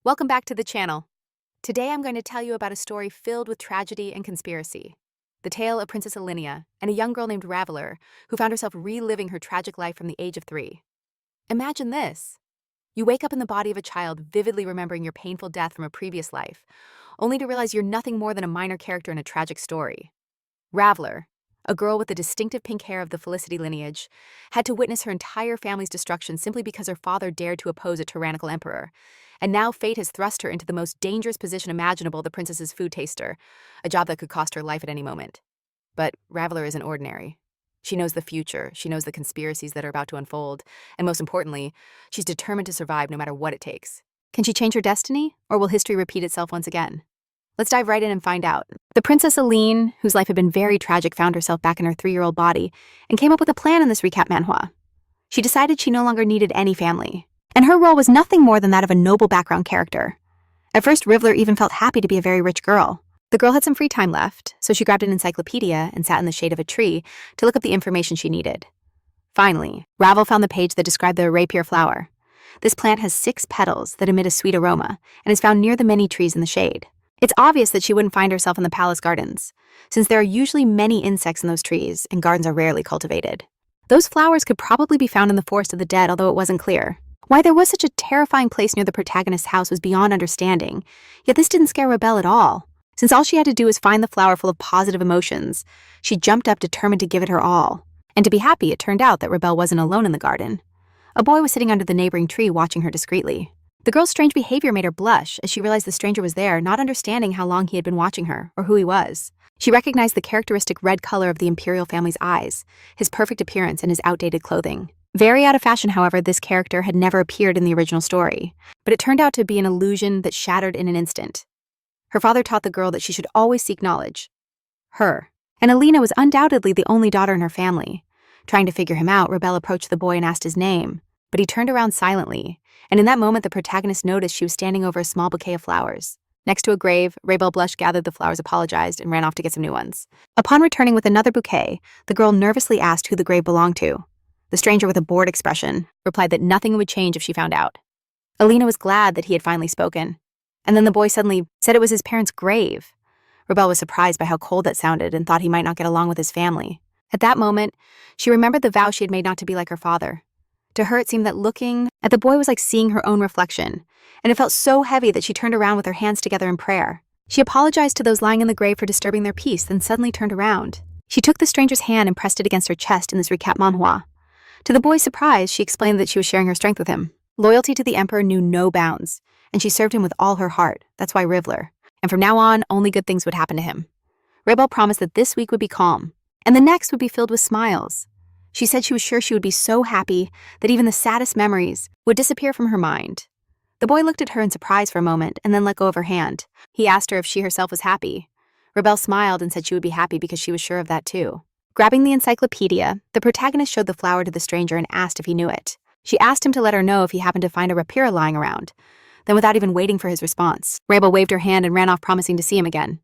Welcome back to the channel. Today I'm going to tell you about a story filled with tragedy and conspiracy. The tale of Princess Alinea and a young girl named Raveler who found herself reliving her tragic life from the age of 3. Imagine this. You wake up in the body of a child vividly remembering your painful death from a previous life, only to realize you're nothing more than a minor character in a tragic story. Raveler, a girl with the distinctive pink hair of the Felicity lineage, had to witness her entire family's destruction simply because her father dared to oppose a tyrannical emperor. And now fate has thrust her into the most dangerous position imaginable, the princess's food taster, a job that could cost her life at any moment. But Raveler isn't ordinary. She knows the future, she knows the conspiracies that are about to unfold, and most importantly, she's determined to survive no matter what it takes. Can she change her destiny, or will history repeat itself once again? Let's dive right in and find out. The Princess Aline, whose life had been very tragic, found herself back in her 3-year-old body and came up with a plan in this recap manhwa. She decided she no longer needed any family, and her role was nothing more than that of a noble background character. At first, Raveler even felt happy to be a very rich girl. The girl had some free time left, so she grabbed an encyclopedia and sat in the shade of a tree to look up the information she needed. Finally, Ravel found the page that described the rapier flower. This plant has 6 petals that emit a sweet aroma and is found near the many trees in the shade. It's obvious that she wouldn't find herself in the palace gardens, since there are usually many insects in those trees and gardens are rarely cultivated. Those flowers could probably be found in the forest of the dead, although it wasn't clear. Why there was such a terrifying place near the protagonist's house was beyond understanding, yet this didn't scare Rebelle at all. Since all she had to do was find the flower full of positive emotions, she jumped up determined to give it her all. And to be happy, it turned out that Rebelle wasn't alone in the garden. A boy was sitting under the neighboring tree watching her discreetly. The girl's strange behavior made her blush as she realized the stranger was there, not understanding how long he had been watching her or who he was. She recognized the characteristic red color of the imperial family's eyes, his perfect appearance, and his outdated clothing. Very out of fashion, however, this character had never appeared in the original story, but it turned out to be an illusion that shattered in an instant. Her father taught the girl that she should always seek knowledge. Her. And Alina was undoubtedly the only daughter in her family. Trying to figure him out, Rebelle approached the boy and asked his name, but he turned around silently, and in that moment the protagonist noticed she was standing over a small bouquet of flowers. Next to a grave, Rebelle blushed, gathered the flowers, apologized, and ran off to get some new ones. Upon returning with another bouquet, the girl nervously asked who the grave belonged to. The stranger, with a bored expression, replied that nothing would change if she found out. Alina was glad that he had finally spoken. And then the boy suddenly said it was his parents' grave. Rebelle was surprised by how cold that sounded and thought he might not get along with his family. At that moment, she remembered the vow she had made not to be like her father. To her, it seemed that looking at the boy was like seeing her own reflection, and it felt so heavy that she turned around with her hands together in prayer. She apologized to those lying in the grave for disturbing their peace, then suddenly turned around. She took the stranger's hand and pressed it against her chest in this recap manhwa. To the boy's surprise, she explained that she was sharing her strength with him. Loyalty to the emperor knew no bounds, and she served him with all her heart. That's why Raveler. And from now on, only good things would happen to him. Rebelle promised that this week would be calm, and the next would be filled with smiles. She said she was sure she would be so happy that even the saddest memories would disappear from her mind. The boy looked at her in surprise for a moment and then let go of her hand. He asked her if she herself was happy. Rebelle smiled and said she would be happy because she was sure of that too. Grabbing the encyclopedia, the protagonist showed the flower to the stranger and asked if he knew it. She asked him to let her know if he happened to find a rapira lying around. Then, without even waiting for his response, Rebelle waved her hand and ran off, promising to see him again.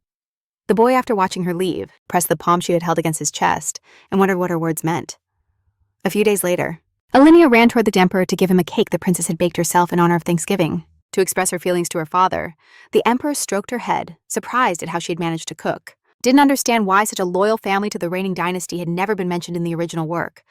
The boy, after watching her leave, pressed the palm she had held against his chest and wondered what her words meant. A few days later, Alinea ran toward the emperor to give him a cake the princess had baked herself in honor of Thanksgiving. To express her feelings to her father, the emperor stroked her head, surprised at how she had managed to cook. Didn't understand why such a loyal family to the reigning dynasty had never been mentioned in the original work.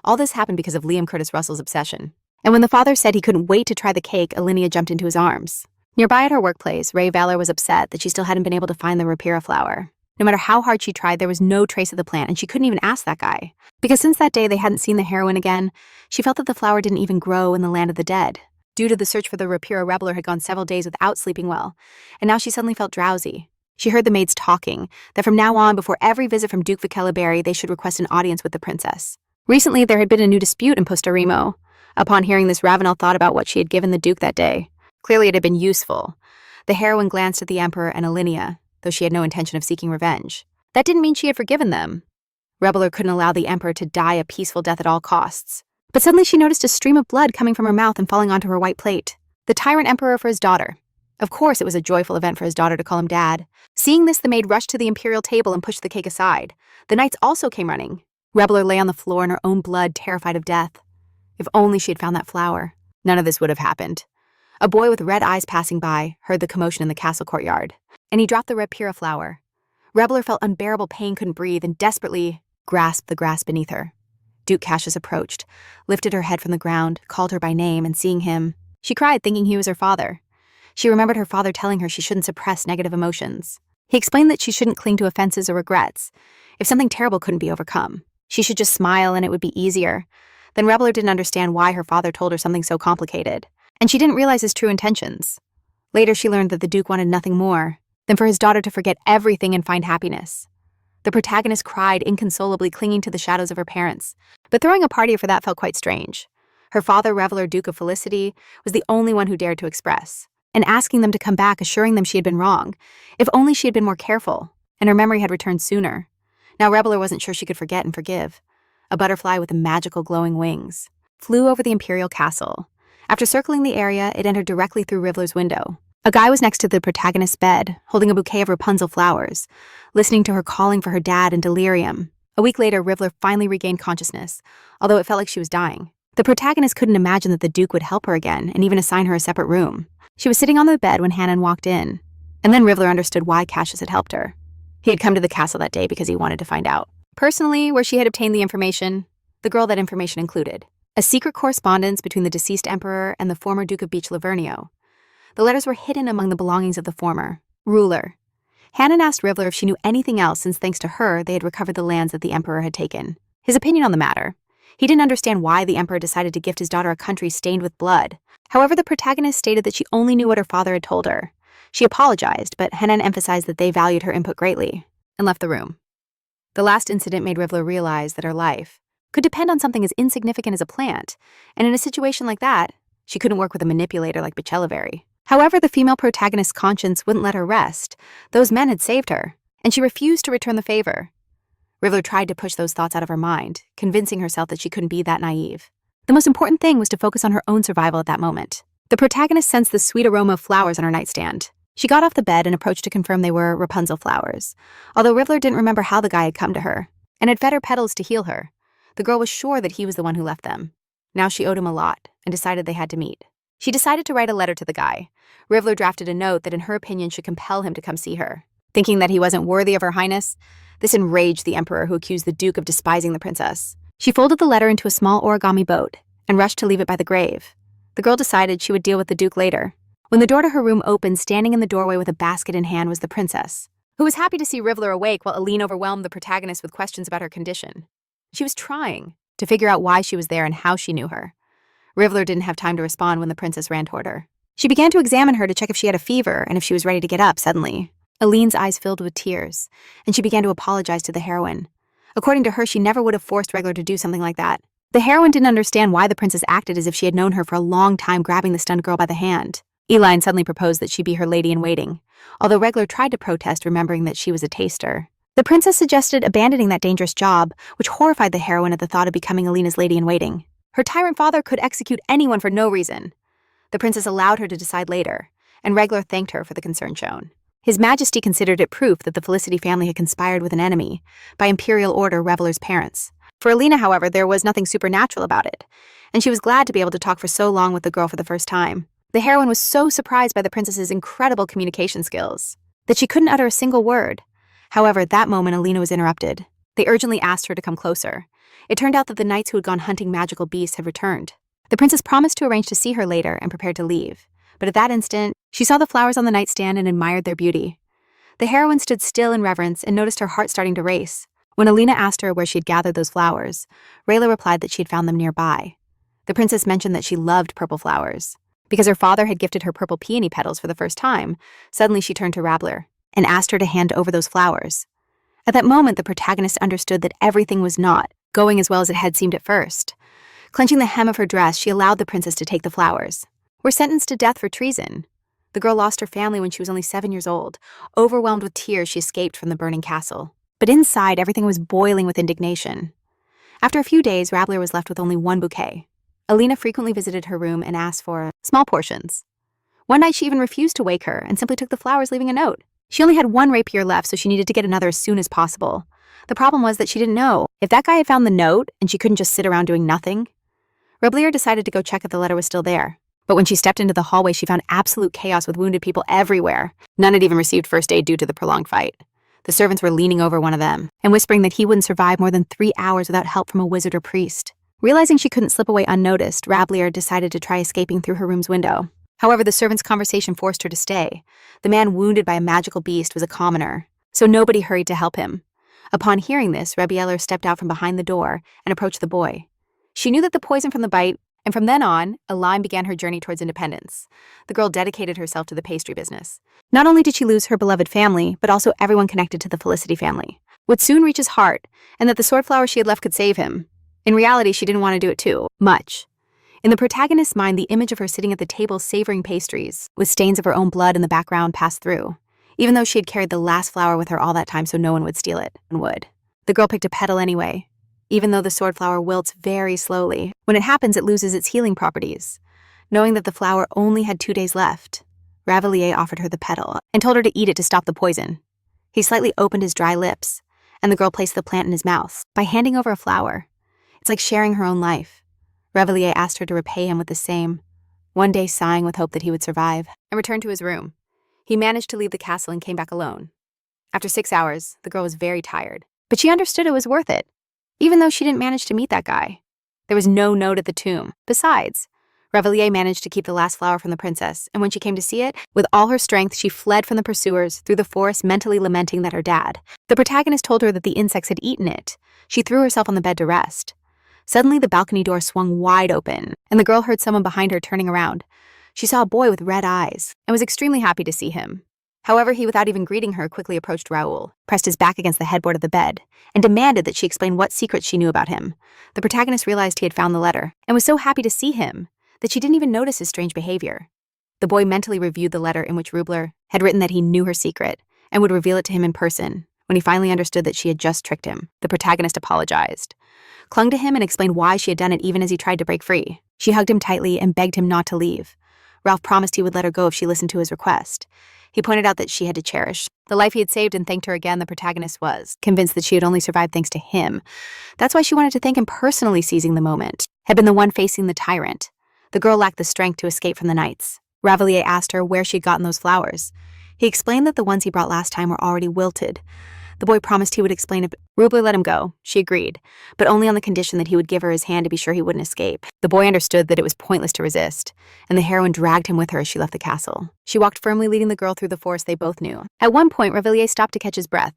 All this happened because of Liam Curtis Russell's obsession. And when the father said he couldn't wait to try the cake, Alinea jumped into his arms. Nearby at her workplace, Ray Valor was upset that she still hadn't been able to find the rapira flower. No matter how hard she tried, there was no trace of the plant, and she couldn't even ask that guy. Because since that day they hadn't seen the heroine again, she felt that the flower didn't even grow in the land of the dead. Due to the search for the rapira, Raveler had gone several days without sleeping well, and now she suddenly felt drowsy. She heard the maids talking, that from now on, before every visit from Duke Vicella, they should request an audience with the princess. Recently, there had been a new dispute in Postarimo. Upon hearing this, Ravenel thought about what she had given the Duke that day. Clearly it had been useful. The heroine glanced at the Emperor and Alinea, though she had no intention of seeking revenge. That didn't mean she had forgiven them. Raveler couldn't allow the Emperor to die a peaceful death at all costs. But suddenly she noticed a stream of blood coming from her mouth and falling onto her white plate. The tyrant Emperor for his daughter. Of course it was a joyful event for his daughter to call him Dad. Seeing this, the maid rushed to the imperial table and pushed the cake aside. The knights also came running. Raveler lay on the floor in her own blood, terrified of death. If only she had found that flower. None of this would have happened. A boy with red eyes passing by heard the commotion in the castle courtyard, and he dropped the rapira flower. Reveler felt unbearable pain, couldn't breathe, and desperately grasped the grass beneath her. Duke Cassius approached, lifted her head from the ground, called her by name, and seeing him, she cried, thinking he was her father. She remembered her father telling her she shouldn't suppress negative emotions. He explained that she shouldn't cling to offenses or regrets. If something terrible couldn't be overcome, she should just smile and it would be easier. Then Reveler didn't understand why her father told her something so complicated, and she didn't realize his true intentions. Later, she learned that the Duke wanted nothing more than for his daughter to forget everything and find happiness. The protagonist cried inconsolably, clinging to the shadows of her parents, but throwing a party for that felt quite strange. Her father, Reveler, Duke of Felicity, was the only one who dared to express, and asking them to come back, assuring them she had been wrong. If only she had been more careful, and her memory had returned sooner. Now Reveler wasn't sure she could forget and forgive. A butterfly with magical glowing wings flew over the imperial castle. After circling the area, it entered directly through Reveler's window. A guy was next to the protagonist's bed, holding a bouquet of Rapunzel flowers, listening to her calling for her dad in delirium. A week later, Reveler finally regained consciousness, although it felt like she was dying. The protagonist couldn't imagine that the Duke would help her again and even assign her a separate room. She was sitting on the bed when Hanan walked in, and then Reveler understood why Cassius had helped her. He had come to the castle that day because he wanted to find out personally where she had obtained the information. The girl that information included a secret correspondence between the deceased emperor and the former Duke of Beach Lavernio. The letters were hidden among the belongings of the former ruler. Hanan asked Reveler if she knew anything else, since thanks to her, they had recovered the lands that the emperor had taken. His opinion on the matter: he didn't understand why the emperor decided to gift his daughter a country stained with blood. However, the protagonist stated that she only knew what her father had told her. She apologized, but Hanan emphasized that they valued her input greatly, and left the room. The last incident made Reveler realize that her life could depend on something as insignificant as a plant, and in a situation like that, she couldn't work with a manipulator like Betrayal. However, the female protagonist's conscience wouldn't let her rest. Those men had saved her, and she refused to return the favor. Reveler tried to push those thoughts out of her mind, convincing herself that she couldn't be that naive. The most important thing was to focus on her own survival at that moment. The protagonist sensed the sweet aroma of flowers on her nightstand. She got off the bed and approached to confirm they were Rapunzel flowers, although Reveler didn't remember how the guy had come to her, and had fed her petals to heal her. The girl was sure that he was the one who left them. Now she owed him a lot, and decided they had to meet. She decided to write a letter to the guy. Reveler drafted a note that in her opinion should compel him to come see her. Thinking that he wasn't worthy of her highness, this enraged the emperor, who accused the Duke of despising the princess. She folded the letter into a small origami boat and rushed to leave it by the grave. The girl decided she would deal with the Duke later. When the door to her room opened, standing in the doorway with a basket in hand was the princess, who was happy to see Reveler awake while Aline overwhelmed the protagonist with questions about her condition. She was trying to figure out why she was there and how she knew her. Reveler didn't have time to respond when the princess ran toward her. She began to examine her to check if she had a fever and if she was ready to get up. Suddenly, Aline's eyes filled with tears, and she began to apologize to the heroine. According to her, she never would have forced Reveler to do something like that. The heroine didn't understand why the princess acted as if she had known her for a long time, grabbing the stunned girl by the hand. Eline suddenly proposed that she be her lady-in-waiting, although Reveler tried to protest, remembering that she was a taster. The princess suggested abandoning that dangerous job, which horrified the heroine at the thought of becoming Alina's lady-in-waiting. Her tyrant father could execute anyone for no reason. The princess allowed her to decide later, and Reveler thanked her for the concern shown. His Majesty considered it proof that the Felicity family had conspired with an enemy, by imperial order, Reveler's parents. For Alina, however, there was nothing supernatural about it, and she was glad to be able to talk for so long with the girl for the first time. The heroine was so surprised by the princess's incredible communication skills that she couldn't utter a single word. However, at that moment, Alina was interrupted. They urgently asked her to come closer. It turned out that the knights who had gone hunting magical beasts had returned. The princess promised to arrange to see her later and prepared to leave. But at that instant, she saw the flowers on the nightstand and admired their beauty. The heroine stood still in reverence and noticed her heart starting to race. When Alina asked her where she had gathered those flowers, Rayla replied that she had found them nearby. The princess mentioned that she loved purple flowers. Because her father had gifted her purple peony petals for the first time, suddenly she turned to Reveler and asked her to hand over those flowers. At that moment, the protagonist understood that everything was not going as well as it had seemed at first. Clenching the hem of her dress, she allowed the princess to take the flowers. Were sentenced to death for treason. The girl lost her family when she was only 7 years old. Overwhelmed with tears, she escaped from the burning castle. But inside, everything was boiling with indignation. After a few days, Reveler was left with only one bouquet. Alina frequently visited her room and asked for small portions. One night, she even refused to wake her and simply took the flowers, leaving a note. She only had one rapier left, so she needed to get another as soon as possible. The problem was that she didn't know if that guy had found the note and she couldn't just sit around doing nothing. Reveler decided to go check if the letter was still there. But when she stepped into the hallway, she found absolute chaos with wounded people everywhere. None had even received first aid due to the prolonged fight. The servants were leaning over one of them and whispering that he wouldn't survive more than 3 hours without help from a wizard or priest. Realizing she couldn't slip away unnoticed, Ravalier decided to try escaping through her room's window. However, the servant's conversation forced her to stay. The man wounded by a magical beast was a commoner, so nobody hurried to help him. Upon hearing this, Ravalier stepped out from behind the door and approached the boy. She knew that the poison from the bite, and from then on, Elaine began her journey towards independence. The girl dedicated herself to the pastry business. Not only did she lose her beloved family, but also everyone connected to the Felicity family, would soon reach his heart, and that the sword flower she had left could save him. In reality, she didn't want to do it too much. In the protagonist's mind, the image of her sitting at the table savoring pastries, with stains of her own blood in the background, passed through, even though she had carried the last flower with her all that time so no one would steal it, and would. The girl picked a petal anyway. Even though the sword flower wilts very slowly, when it happens it loses its healing properties. Knowing that the flower only had 2 days left, Ravalier offered her the petal and told her to eat it to stop the poison. He slightly opened his dry lips, and the girl placed the plant in his mouth by handing over a flower. It's like sharing her own life. Ravalier asked her to repay him with the same, one day sighing with hope that he would survive, and returned to his room. He managed to leave the castle and came back alone. After 6 hours, the girl was very tired, but she understood it was worth it, even though she didn't manage to meet that guy. There was no note at the tomb. Besides, Ravalier managed to keep the last flower from the princess, and when she came to see it, with all her strength, she fled from the pursuers through the forest, mentally lamenting that her dad. The protagonist told her that the insects had eaten it. She threw herself on the bed to rest. Suddenly, the balcony door swung wide open, and the girl heard someone behind her turning around. She saw a boy with red eyes, and was extremely happy to see him. However, he, without even greeting her, quickly approached Raoul, pressed his back against the headboard of the bed, and demanded that she explain what secrets she knew about him. The protagonist realized he had found the letter, and was so happy to see him that she didn't even notice his strange behavior. The boy mentally reviewed the letter in which Rubler had written that he knew her secret, and would reveal it to him in person. When he finally understood that she had just tricked him, the protagonist apologized, clung to him, and explained why she had done it even as he tried to break free. She hugged him tightly and begged him not to leave. Ralph promised he would let her go if she listened to his request. He pointed out that she had to cherish the life he had saved and thanked her again. The protagonist was convinced that she had only survived thanks to him. That's why she wanted to thank him personally. Seizing the moment, had been the one facing the tyrant. The girl lacked the strength to escape from the knights. Ravalier asked her where she had gotten those flowers. He explained that the ones he brought last time were already wilted. The boy promised he would explain it. Rubler let him go. She agreed, but only on the condition that he would give her his hand to be sure he wouldn't escape. The boy understood that it was pointless to resist, and the heroine dragged him with her as she left the castle. She walked firmly, leading the girl through the forest they both knew. At one point, Ravalier stopped to catch his breath,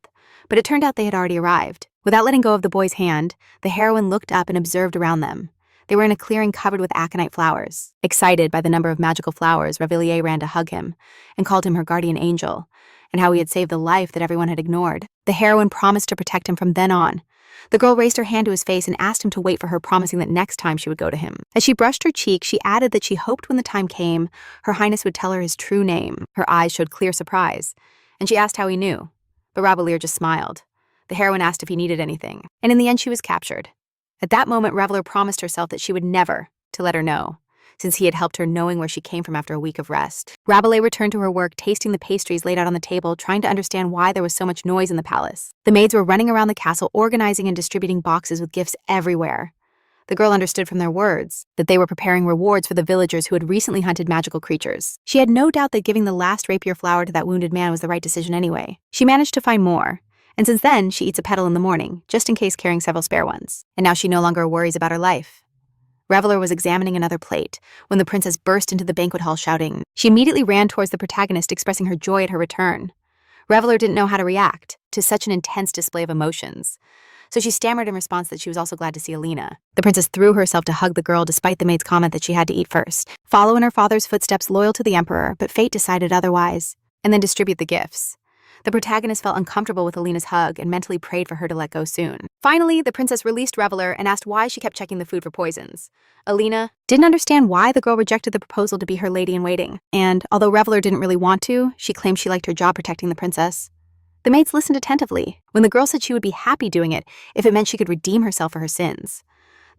but it turned out they had already arrived. Without letting go of the boy's hand, the heroine looked up and observed around them. They were in a clearing covered with aconite flowers. Excited by the number of magical flowers, Ravalier ran to hug him and called him her guardian angel, and how he had saved the life that everyone had ignored. The heroine promised to protect him from then on. The girl raised her hand to his face and asked him to wait for her, promising that next time she would go to him. As she brushed her cheek, she added that she hoped when the time came, Her Highness would tell her his true name. Her eyes showed clear surprise, and she asked how he knew. But Ravalier just smiled. The heroine asked if he needed anything, and in the end she was captured. At that moment, Ravalier promised herself that she would never to let her know, since he had helped her, knowing where she came from after a week of rest. Ravalier returned to her work, tasting the pastries laid out on the table, trying to understand why there was so much noise in the palace. The maids were running around the castle, organizing and distributing boxes with gifts everywhere. The girl understood from their words that they were preparing rewards for the villagers who had recently hunted magical creatures. She had no doubt that giving the last rapier flower to that wounded man was the right decision anyway. She managed to find more, and since then, she eats a petal in the morning, just in case, carrying several spare ones. And now she no longer worries about her life. Ravalier was examining another plate when the princess burst into the banquet hall shouting. She immediately ran towards the protagonist, expressing her joy at her return. Ravalier didn't know how to react to such an intense display of emotions, so she stammered in response that she was also glad to see Alina. The princess threw herself to hug the girl despite the maid's comment that she had to eat first, follow in her father's footsteps, loyal to the emperor, but fate decided otherwise, and then distribute the gifts. The protagonist felt uncomfortable with Alina's hug and mentally prayed for her to let go soon. Finally, the princess released Ravalier and asked why she kept checking the food for poisons. Alina didn't understand why the girl rejected the proposal to be her lady-in-waiting, and although Ravalier didn't really want to, she claimed she liked her job protecting the princess. The maids listened attentively when the girl said she would be happy doing it if it meant she could redeem herself for her sins.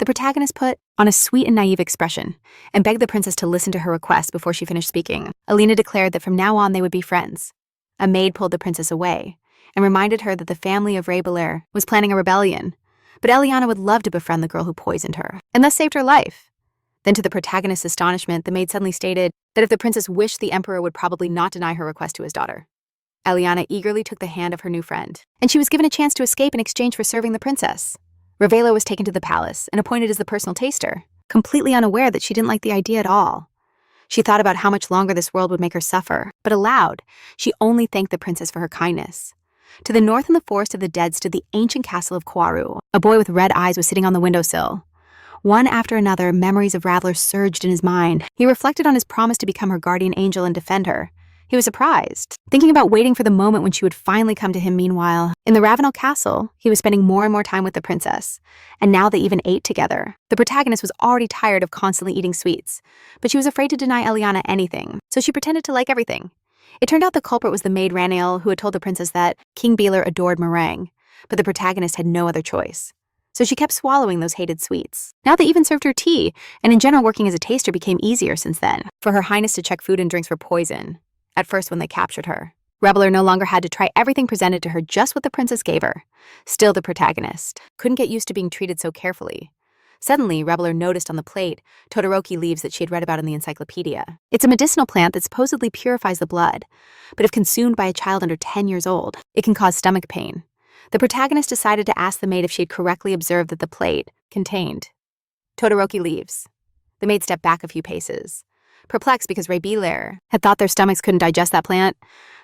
The protagonist put on a sweet and naive expression and begged the princess to listen to her request before she finished speaking. Alina declared that from now on they would be friends. A maid pulled the princess away and reminded her that the family of Ravalier was planning a rebellion, but Eliana would love to befriend the girl who poisoned her and thus saved her life. Then, to the protagonist's astonishment, the maid suddenly stated that if the princess wished, the emperor would probably not deny her request to his daughter. Eliana eagerly took the hand of her new friend, and she was given a chance to escape in exchange for serving the princess. Ravela was taken to the palace and appointed as the personal taster, completely unaware that she didn't like the idea at all. She thought about how much longer this world would make her suffer, but aloud, she only thanked the princess for her kindness. To the north in the Forest of the Dead stood the ancient castle of Kwaru. A boy with red eyes was sitting on the windowsill. One after another, memories of Raveler surged in his mind. He reflected on his promise to become her guardian angel and defend her. He was surprised, thinking about waiting for the moment when she would finally come to him. Meanwhile, in the Ravenel castle, he was spending more and more time with the princess, and now they even ate together. The protagonist was already tired of constantly eating sweets, but she was afraid to deny Eliana anything, so she pretended to like everything. It turned out the culprit was the maid Raniel, who had told the princess that King Beeler adored meringue, but the protagonist had no other choice. So she kept swallowing those hated sweets. Now they even served her tea, and in general working as a taster became easier since then, for Her Highness to check food and drinks for poison. At first when they captured her, Reveler no longer had to try everything presented to her, just what the princess gave her. Still, the protagonist couldn't get used to being treated so carefully. Suddenly, Reveler noticed on the plate Todoroki leaves that she had read about in the encyclopedia. It's a medicinal plant that supposedly purifies the blood, but if consumed by a child under 10 years old, it can cause stomach pain. The protagonist decided to ask the maid if she had correctly observed that the plate contained Todoroki leaves. The maid stepped back a few paces. Perplexed because Beeler had thought their stomachs couldn't digest that plant,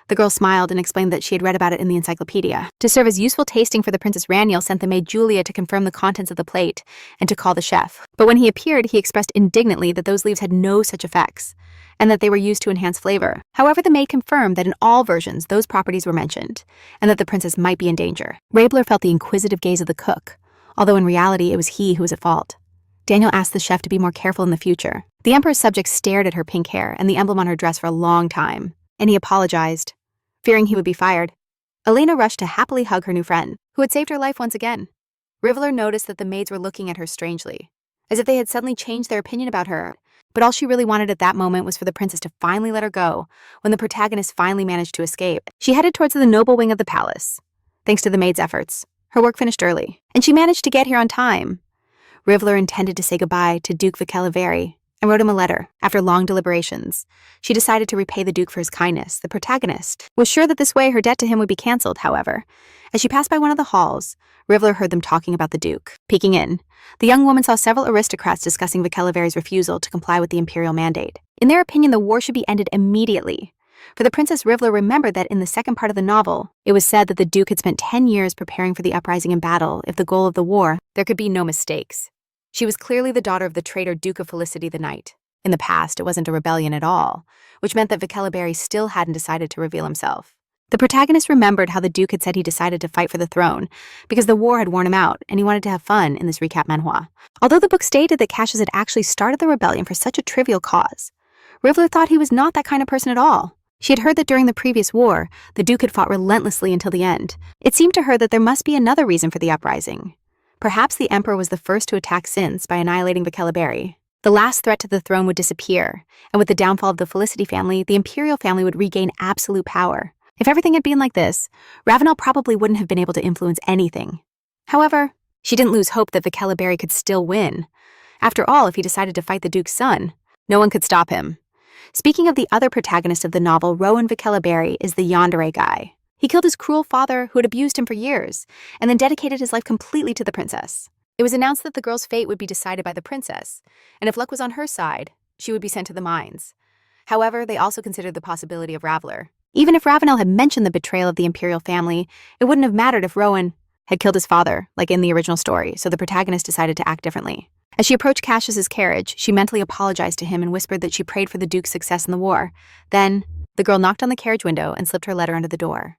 the girl smiled and explained that she had read about it in the encyclopedia. To serve as useful tasting for the Princess Raniel sent the maid Julia to confirm the contents of the plate and to call the chef. But when he appeared, he expressed indignantly that those leaves had no such effects, and that they were used to enhance flavor. However, the maid confirmed that in all versions those properties were mentioned, and that the princess might be in danger. Beeler felt the inquisitive gaze of the cook, although in reality it was he who was at fault. Daniel asked the chef to be more careful in the future. The Emperor's subjects stared at her pink hair and the emblem on her dress for a long time, and he apologized, fearing he would be fired. Elena rushed to happily hug her new friend, who had saved her life once again. Reveler noticed that the maids were looking at her strangely, as if they had suddenly changed their opinion about her, but all she really wanted at that moment was for the princess to finally let her go. When the protagonist finally managed to escape, she headed towards the noble wing of the palace. Thanks to the maid's efforts, her work finished early, and she managed to get here on time. Reveler intended to say goodbye to Duke Vicaliveri and wrote him a letter. After long deliberations, she decided to repay the Duke for his kindness. The protagonist was sure that this way her debt to him would be cancelled, however. As she passed by one of the halls, Reveler heard them talking about the Duke. Peeking in, the young woman saw several aristocrats discussing Vicaliveri's refusal to comply with the imperial mandate. In their opinion, the war should be ended immediately. For the Princess, Reveler remembered that in the second part of the novel, it was said that the Duke had spent 10 years preparing for the uprising in battle. If the goal of the war, there could be no mistakes. She was clearly the daughter of the traitor Duke of Felicity the Knight. In the past, it wasn't a rebellion at all, which meant that Vicaliberi still hadn't decided to reveal himself. The protagonist remembered how the Duke had said he decided to fight for the throne because the war had worn him out and he wanted to have fun in this recap manhwa. Although the book stated that Cassius had actually started the rebellion for such a trivial cause, Reveler thought he was not that kind of person at all. She had heard that during the previous war, the Duke had fought relentlessly until the end. It seemed to her that there must be another reason for the uprising. Perhaps the Emperor was the first to attack since by annihilating Vicaliberi. The last threat to the throne would disappear, and with the downfall of the Felicity family, the imperial family would regain absolute power. If everything had been like this, Ravenel probably wouldn't have been able to influence anything. However, she didn't lose hope that Vicaliberi could still win. After all, if he decided to fight the Duke's son, no one could stop him. Speaking of the other protagonist of the novel, Rowan Vicaliberi is the yandere guy. He killed his cruel father, who had abused him for years, and then dedicated his life completely to the princess. It was announced that the girl's fate would be decided by the princess, and if luck was on her side, she would be sent to the mines. However, they also considered the possibility of Raveler. Even if Ravenel had mentioned the betrayal of the imperial family, it wouldn't have mattered if Rowan had killed his father, like in the original story, so the protagonist decided to act differently. As she approached Cassius's carriage, she mentally apologized to him and whispered that she prayed for the Duke's success in the war. Then, the girl knocked on the carriage window and slipped her letter under the door.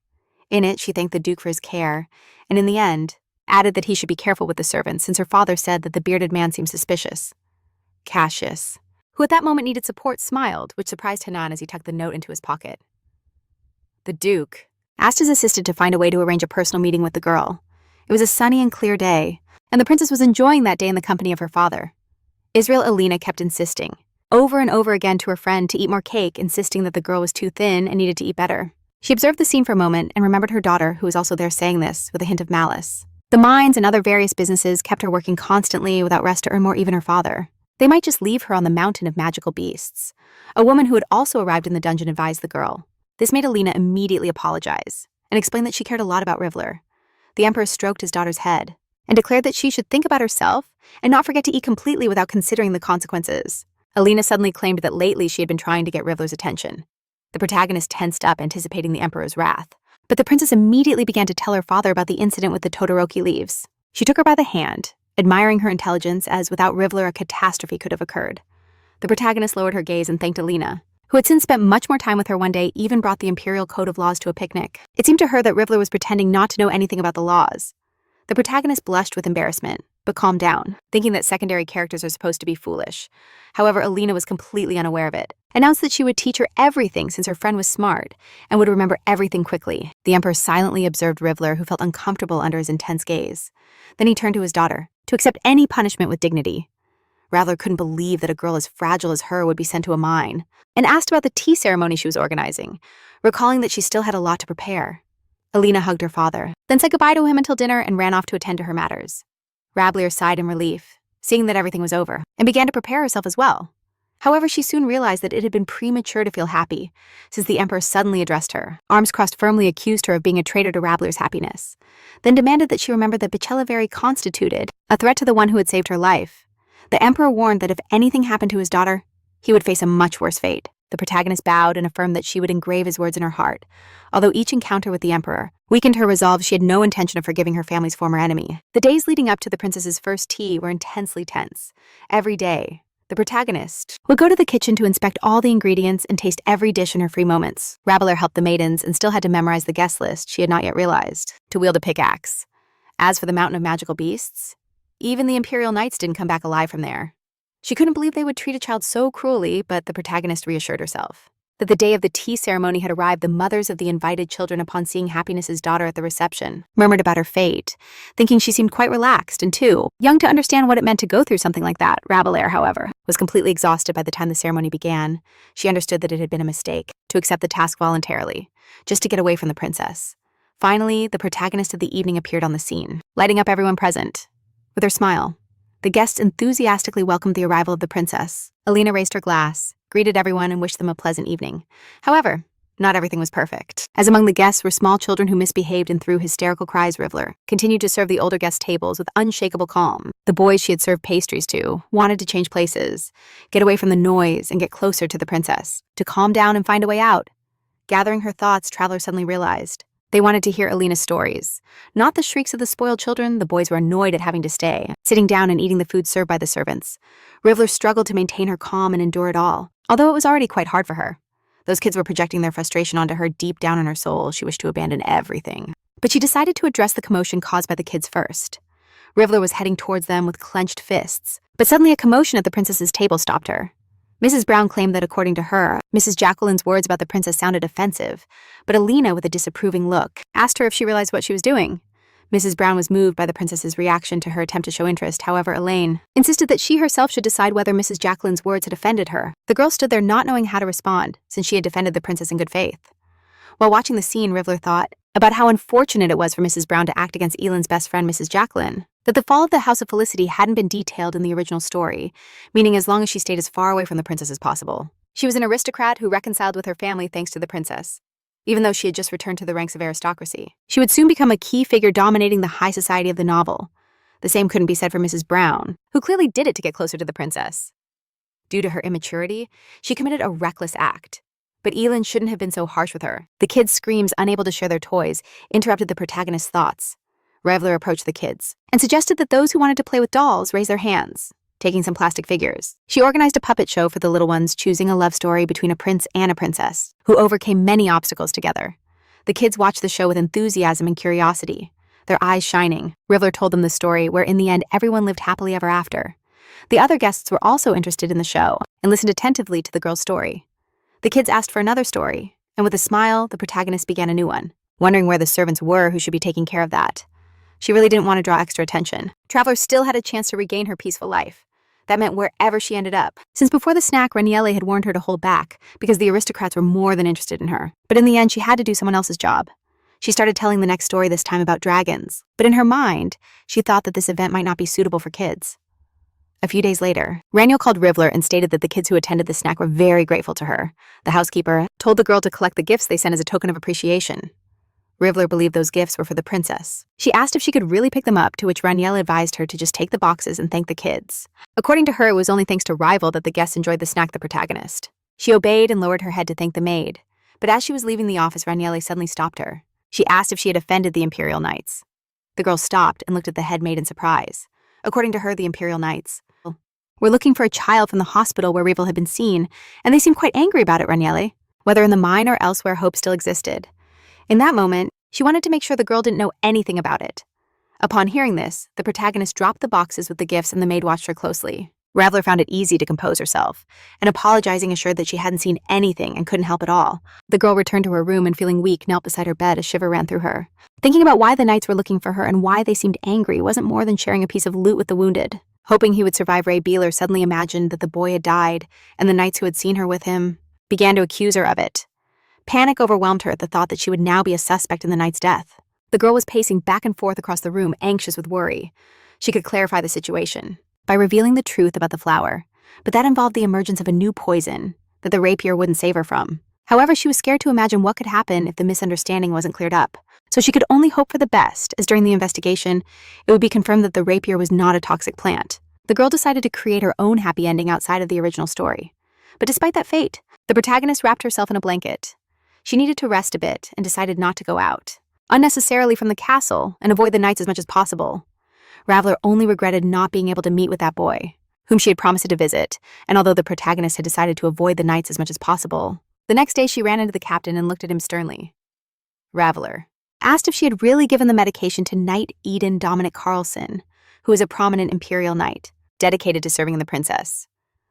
In it, she thanked the Duke for his care, and in the end, added that he should be careful with the servants since her father said that the bearded man seemed suspicious. Cassius, who at that moment needed support, smiled, which surprised Hanan as he tucked the note into his pocket. The Duke asked his assistant to find a way to arrange a personal meeting with the girl. It was a sunny and clear day, and the princess was enjoying that day in the company of her father. Israel Alina kept insisting, over and over again to her friend, to eat more cake, insisting that the girl was too thin and needed to eat better. She observed the scene for a moment and remembered her daughter, who was also there, saying this with a hint of malice. The mines and other various businesses kept her working constantly without rest to earn more, even her father. They might just leave her on the mountain of magical beasts. A woman who had also arrived in the dungeon advised the girl. This made Alina immediately apologize and explain that she cared a lot about Rivler. The Emperor stroked his daughter's head and declared that she should think about herself and not forget to eat completely without considering the consequences. Alina suddenly claimed that lately she had been trying to get Rivler's attention. The protagonist tensed up, anticipating the Emperor's wrath. But the princess immediately began to tell her father about the incident with the Todoroki leaves. She took her by the hand, admiring her intelligence as without Rivler a catastrophe could have occurred. The protagonist lowered her gaze and thanked Alina, who had since spent much more time with her one day, even brought the imperial code of laws to a picnic. It seemed to her that Rivler was pretending not to know anything about the laws. The protagonist blushed with embarrassment, but calmed down, thinking that secondary characters are supposed to be foolish. However, Alina was completely unaware of it, announced that she would teach her everything since her friend was smart and would remember everything quickly. The Emperor silently observed Rivler, who felt uncomfortable under his intense gaze. Then he turned to his daughter, to accept any punishment with dignity. Rivler couldn't believe that a girl as fragile as her would be sent to a mine, and asked about the tea ceremony she was organizing, recalling that she still had a lot to prepare. Alina hugged her father, then said goodbye to him until dinner and ran off to attend to her matters. Rivler sighed in relief, seeing that everything was over, and began to prepare herself as well. However, she soon realized that it had been premature to feel happy, since the Emperor suddenly addressed her, arms crossed firmly accused her of being a traitor to Rivler's happiness, then demanded that she remember that betrayal constituted a threat to the one who had saved her life. The Emperor warned that if anything happened to his daughter, he would face a much worse fate. The protagonist bowed and affirmed that she would engrave his words in her heart, although each encounter with the Emperor weakened her resolve. She had no intention of forgiving her family's former enemy. The days leading up to the princess's first tea were intensely tense. Every day, the protagonist would go to the kitchen to inspect all the ingredients and taste every dish in her free moments. Rivler helped the maidens and still had to memorize the guest list she had not yet realized, to wield a pickaxe. As for the mountain of magical beasts, even the Imperial Knights didn't come back alive from there. She couldn't believe they would treat a child so cruelly, but the protagonist reassured herself that the day of the tea ceremony had arrived. The mothers of the invited children, upon seeing Happiness's daughter at the reception, murmured about her fate, thinking she seemed quite relaxed and too young to understand what it meant to go through something like that. Rivler, however, was completely exhausted by the time the ceremony began. She understood that it had been a mistake to accept the task voluntarily, just to get away from the princess. Finally, the protagonist of the evening appeared on the scene, lighting up everyone present. With her smile, the guests enthusiastically welcomed the arrival of the princess. Alina raised her glass, greeted everyone, and wished them a pleasant evening. However, not everything was perfect. As among the guests were small children who misbehaved and threw hysterical cries, Rivler continued to serve the older guest tables with unshakable calm. The boys she had served pastries to wanted to change places, get away from the noise, and get closer to the princess, to calm down and find a way out. Gathering her thoughts, Traveler suddenly realized they wanted to hear Alina's stories. Not the shrieks of the spoiled children. The boys were annoyed at having to stay, sitting down and eating the food served by the servants. Rivler struggled to maintain her calm and endure it all, although it was already quite hard for her. Those kids were projecting their frustration onto her. Deep down in her soul, she wished to abandon everything. But she decided to address the commotion caused by the kids first. Rivler was heading towards them with clenched fists, but suddenly a commotion at the princess's table stopped her. Mrs. Brown claimed that according to her, Mrs. Jacqueline's words about the princess sounded offensive, but Alina, with a disapproving look, asked her if she realized what she was doing. Mrs. Brown was moved by the princess's reaction to her attempt to show interest. However, Elaine insisted that she herself should decide whether Mrs. Jacqueline's words had offended her. The girl stood there not knowing how to respond, since she had defended the princess in good faith. While watching the scene, Rivler thought about how unfortunate it was for Mrs. Brown to act against Elend's best friend, Mrs. Jacqueline, that the fall of the House of Felicity hadn't been detailed in the original story, meaning as long as she stayed as far away from the princess as possible. She was an aristocrat who reconciled with her family thanks to the princess. Even though she had just returned to the ranks of aristocracy, she would soon become a key figure dominating the high society of the novel. The same couldn't be said for Mrs. Brown, who clearly did it to get closer to the princess. Due to her immaturity, she committed a reckless act. But Elend shouldn't have been so harsh with her. The kids' screams, unable to share their toys, interrupted the protagonist's thoughts. Rivler approached the kids and suggested that those who wanted to play with dolls raise their hands, taking some plastic figures. She organized a puppet show for the little ones, choosing a love story between a prince and a princess, who overcame many obstacles together. The kids watched the show with enthusiasm and curiosity, their eyes shining. Rivler told them the story, where in the end everyone lived happily ever after. The other guests were also interested in the show and listened attentively to the girl's story. The kids asked for another story, and with a smile, the protagonist began a new one, wondering where the servants were who should be taking care of that. She really didn't want to draw extra attention. Traveler still had a chance to regain her peaceful life. That meant wherever she ended up, since before the snack, Raniele had warned her to hold back because the aristocrats were more than interested in her. But in the end, she had to do someone else's job. She started telling the next story, this time about dragons, but in her mind, she thought that this event might not be suitable for kids. A few days later, Raniel called Rivler and stated that the kids who attended the snack were very grateful to her. The housekeeper told the girl to collect the gifts they sent as a token of appreciation. Rivler believed those gifts were for the princess. She asked if she could really pick them up, to which Raniel advised her to just take the boxes and thank the kids. According to her, it was only thanks to Rival that the guests enjoyed the snack the protagonist. She obeyed and lowered her head to thank the maid. But as she was leaving the office, Raniel suddenly stopped her. She asked if she had offended the Imperial Knights. The girl stopped and looked at the head maid in surprise. According to her, the Imperial Knights were looking for a child from the hospital where Rival had been seen, and they seemed quite angry about it, Raniel. Whether in the mine or elsewhere, hope still existed. In that moment, she wanted to make sure the girl didn't know anything about it. Upon hearing this, the protagonist dropped the boxes with the gifts and the maid watched her closely. Raveler found it easy to compose herself, and apologizing assured that she hadn't seen anything and couldn't help at all. The girl returned to her room and, feeling weak, knelt beside her bed. A shiver ran through her. Thinking about why the knights were looking for her and why they seemed angry wasn't more than sharing a piece of loot with the wounded. Hoping he would survive, Ray Beeler suddenly imagined that the boy had died, and the knights who had seen her with him began to accuse her of it. Panic overwhelmed her at the thought that she would now be a suspect in the knight's death. The girl was pacing back and forth across the room, anxious with worry. She could clarify the situation by revealing the truth about the flower, but that involved the emergence of a new poison that the rapier wouldn't save her from. However, she was scared to imagine what could happen if the misunderstanding wasn't cleared up, so she could only hope for the best, as during the investigation, it would be confirmed that the rapier was not a toxic plant. The girl decided to create her own happy ending outside of the original story. But despite that fate, the protagonist wrapped herself in a blanket. She needed to rest a bit and decided not to go out unnecessarily from the castle and avoid the knights as much as possible. Raveler only regretted not being able to meet with that boy, whom she had promised to visit, and although the protagonist had decided to avoid the knights as much as possible, the next day she ran into the captain and looked at him sternly. Raveler asked if she had really given the medication to Knight Eden Dominic Carlson, who was a prominent Imperial Knight, dedicated to serving the princess.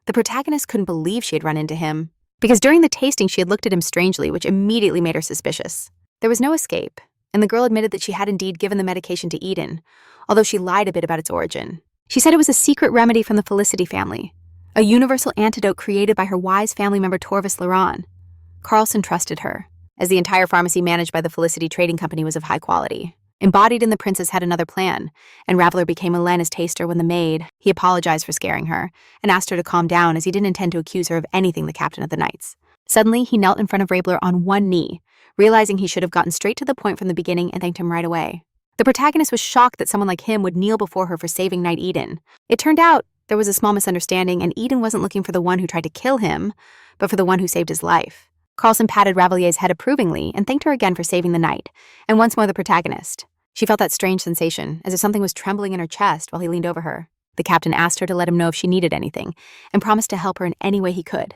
The protagonist couldn't believe she had run into him, because during the tasting she had looked at him strangely, which immediately made her suspicious. There was no escape, and the girl admitted that she had indeed given the medication to Eden, although she lied a bit about its origin. She said it was a secret remedy from the Felicity family, a universal antidote created by her wise family member Torvis Laron. Carlson trusted her, as the entire pharmacy managed by the Felicity Trading Company was of high quality. Embodied in the princess had another plan, and Raveler became Elena's taster when the maid. He apologized for scaring her, and asked her to calm down as he didn't intend to accuse her of anything the captain of the knights. Suddenly, he knelt in front of Raveler on one knee, realizing he should have gotten straight to the point from the beginning and thanked him right away. The protagonist was shocked that someone like him would kneel before her for saving Knight Eden. It turned out there was a small misunderstanding, and Eden wasn't looking for the one who tried to kill him, but for the one who saved his life. Carlson patted Ravelier's head approvingly and thanked her again for saving the knight, and once more the protagonist. She felt that strange sensation, as if something was trembling in her chest while he leaned over her. The captain asked her to let him know if she needed anything, and promised to help her in any way he could.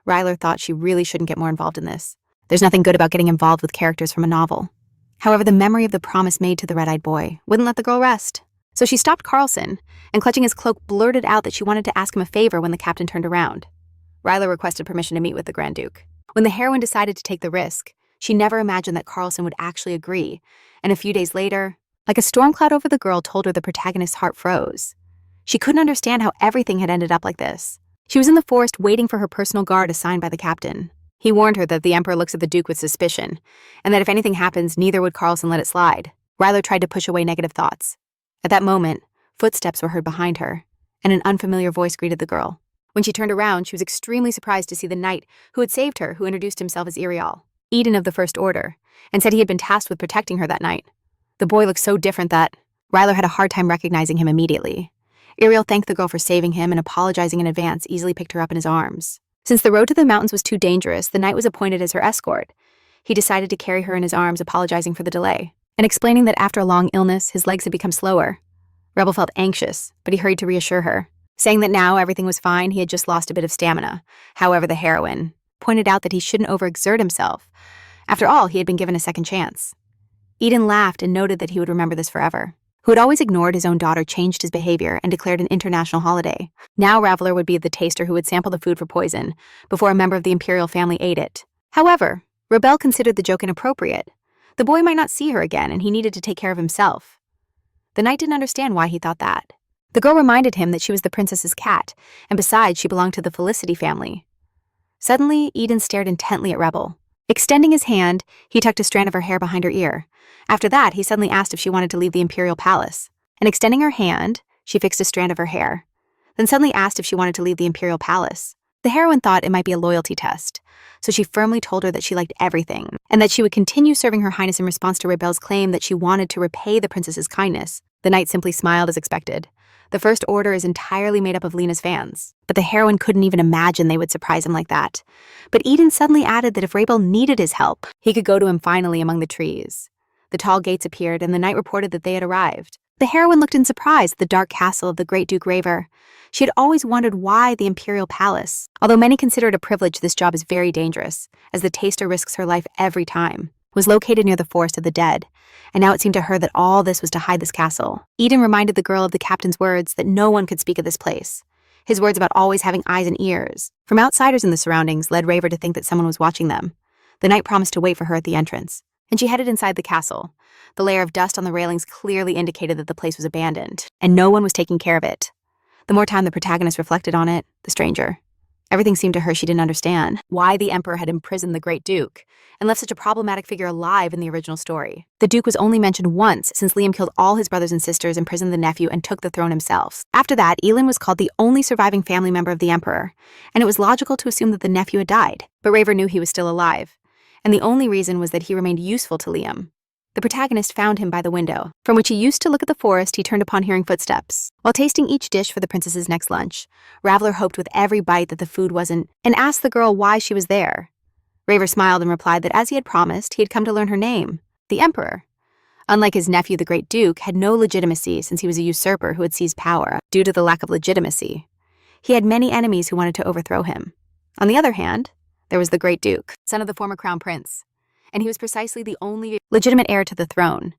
Ryler thought she really shouldn't get more involved in this. There's nothing good about getting involved with characters from a novel. However, the memory of the promise made to the red-eyed boy wouldn't let the girl rest. So she stopped Carlson, and clutching his cloak, blurted out that she wanted to ask him a favor when the captain turned around. Ryler requested permission to meet with the Grand Duke. When the heroine decided to take the risk, she never imagined that Carlson would actually agree, and a few days later, like a storm cloud over the girl told her, the protagonist's heart froze. She couldn't understand how everything had ended up like this. She was in the forest waiting for her personal guard assigned by the captain. He warned her that the Emperor looks at the Duke with suspicion, and that if anything happens, neither would Carlson let it slide. Ryler tried to push away negative thoughts. At that moment, footsteps were heard behind her, and an unfamiliar voice greeted the girl. When she turned around, she was extremely surprised to see the knight who had saved her, who introduced himself as Irial, Eden of the First Order, and said he had been tasked with protecting her that night. The boy looked so different that Ryler had a hard time recognizing him immediately. Irial thanked the girl for saving him and, apologizing in advance, easily picked her up in his arms. Since the road to the mountains was too dangerous, the knight was appointed as her escort. He decided to carry her in his arms, apologizing for the delay, and explaining that after a long illness, his legs had become slower. Rebel felt anxious, but he hurried to reassure her, saying that now everything was fine, he had just lost a bit of stamina. However, the heroine pointed out that he shouldn't overexert himself. After all, he had been given a second chance. Eden laughed and noted that he would remember this forever. Who had always ignored his own daughter changed his behavior and declared an international holiday. Now Raveler would be the taster who would sample the food for poison before a member of the imperial family ate it. However, Rebel considered the joke inappropriate. The boy might not see her again, and he needed to take care of himself. The knight didn't understand why he thought that. The girl reminded him that she was the princess's cat, and besides, she belonged to the Felicity family. Suddenly, Eden stared intently at Rebel. Extending his hand, he tucked a strand of her hair behind her ear. After that, he suddenly asked if she wanted to leave the imperial palace, and extending her hand, she fixed a strand of her hair. then suddenly asked if she wanted to leave the imperial palace. The heroine thought it might be a loyalty test, so she firmly told her that she liked everything, and that she would continue serving Her Highness in response to Rebel's claim that she wanted to repay the princess's kindness. The knight simply smiled as expected. The First Order is entirely made up of Lena's fans, but the heroine couldn't even imagine they would surprise him like that. But Eden suddenly added that if Rebel needed his help, he could go to him finally among the trees. The tall gates appeared, and the knight reported that they had arrived. The heroine looked in surprise at the dark castle of the great Duke Raver. She had always wondered why the imperial palace. Although many consider it a privilege, this job is very dangerous, as the taster risks her life every time. Was located near the Forest of the Dead, and now it seemed to her that all this was to hide this castle. Eden reminded the girl of the captain's words that no one could speak of this place. His words about always having eyes and ears from outsiders in the surroundings led Raver to think that someone was watching them. The knight promised to wait for her at the entrance, and she headed inside the castle. The layer of dust on the railings clearly indicated that the place was abandoned, and no one was taking care of it. The more time the protagonist reflected on it, the stranger. Everything seemed to her she didn't understand why the Emperor had imprisoned the Great Duke and left such a problematic figure alive in the original story. The Duke was only mentioned once since Liam killed all his brothers and sisters, imprisoned the nephew, and took the throne himself. After that, Elin was called the only surviving family member of the Emperor, and it was logical to assume that the nephew had died. But Raver knew he was still alive, and the only reason was that he remained useful to Liam. The protagonist found him by the window, from which he used to look at the forest he turned upon hearing footsteps. While tasting each dish for the princess's next lunch, Raveler hoped with every bite that the food wasn't, and asked the girl why she was there. Raver smiled and replied that as he had promised, he had come to learn her name, the Emperor. Unlike his nephew, the Great Duke had no legitimacy since he was a usurper who had seized power due to the lack of legitimacy. He had many enemies who wanted to overthrow him. On the other hand, there was the Great Duke, son of the former crown prince, and he was precisely the only legitimate heir to the throne.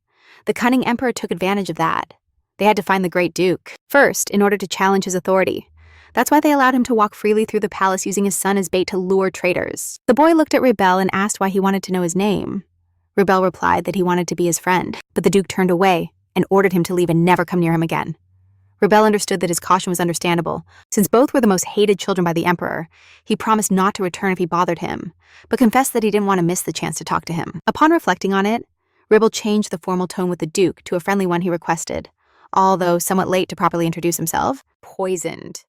The cunning emperor took advantage of that. They had to find the Great Duke first in order to challenge his authority. That's why they allowed him to walk freely through the palace using his son as bait to lure traitors. The boy looked at Rebel and asked why he wanted to know his name. Rebel replied that he wanted to be his friend, but the Duke turned away and ordered him to leave and never come near him again. Rebel understood that his caution was understandable. Since both were the most hated children by the Emperor, he promised not to return if he bothered him, but confessed that he didn't want to miss the chance to talk to him. Upon reflecting on it, Rebel changed the formal tone with the Duke to a friendly one he requested, although somewhat late to properly introduce himself. Poisoned.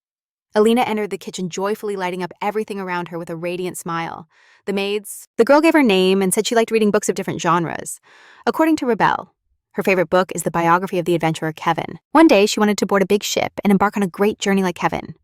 Alina entered the kitchen joyfully, lighting up everything around her with a radiant smile. The girl gave her name and said she liked reading books of different genres. According to Rebel, her favorite book is the biography of the adventurer Kevin. One day, she wanted to board a big ship and embark on a great journey like Kevin.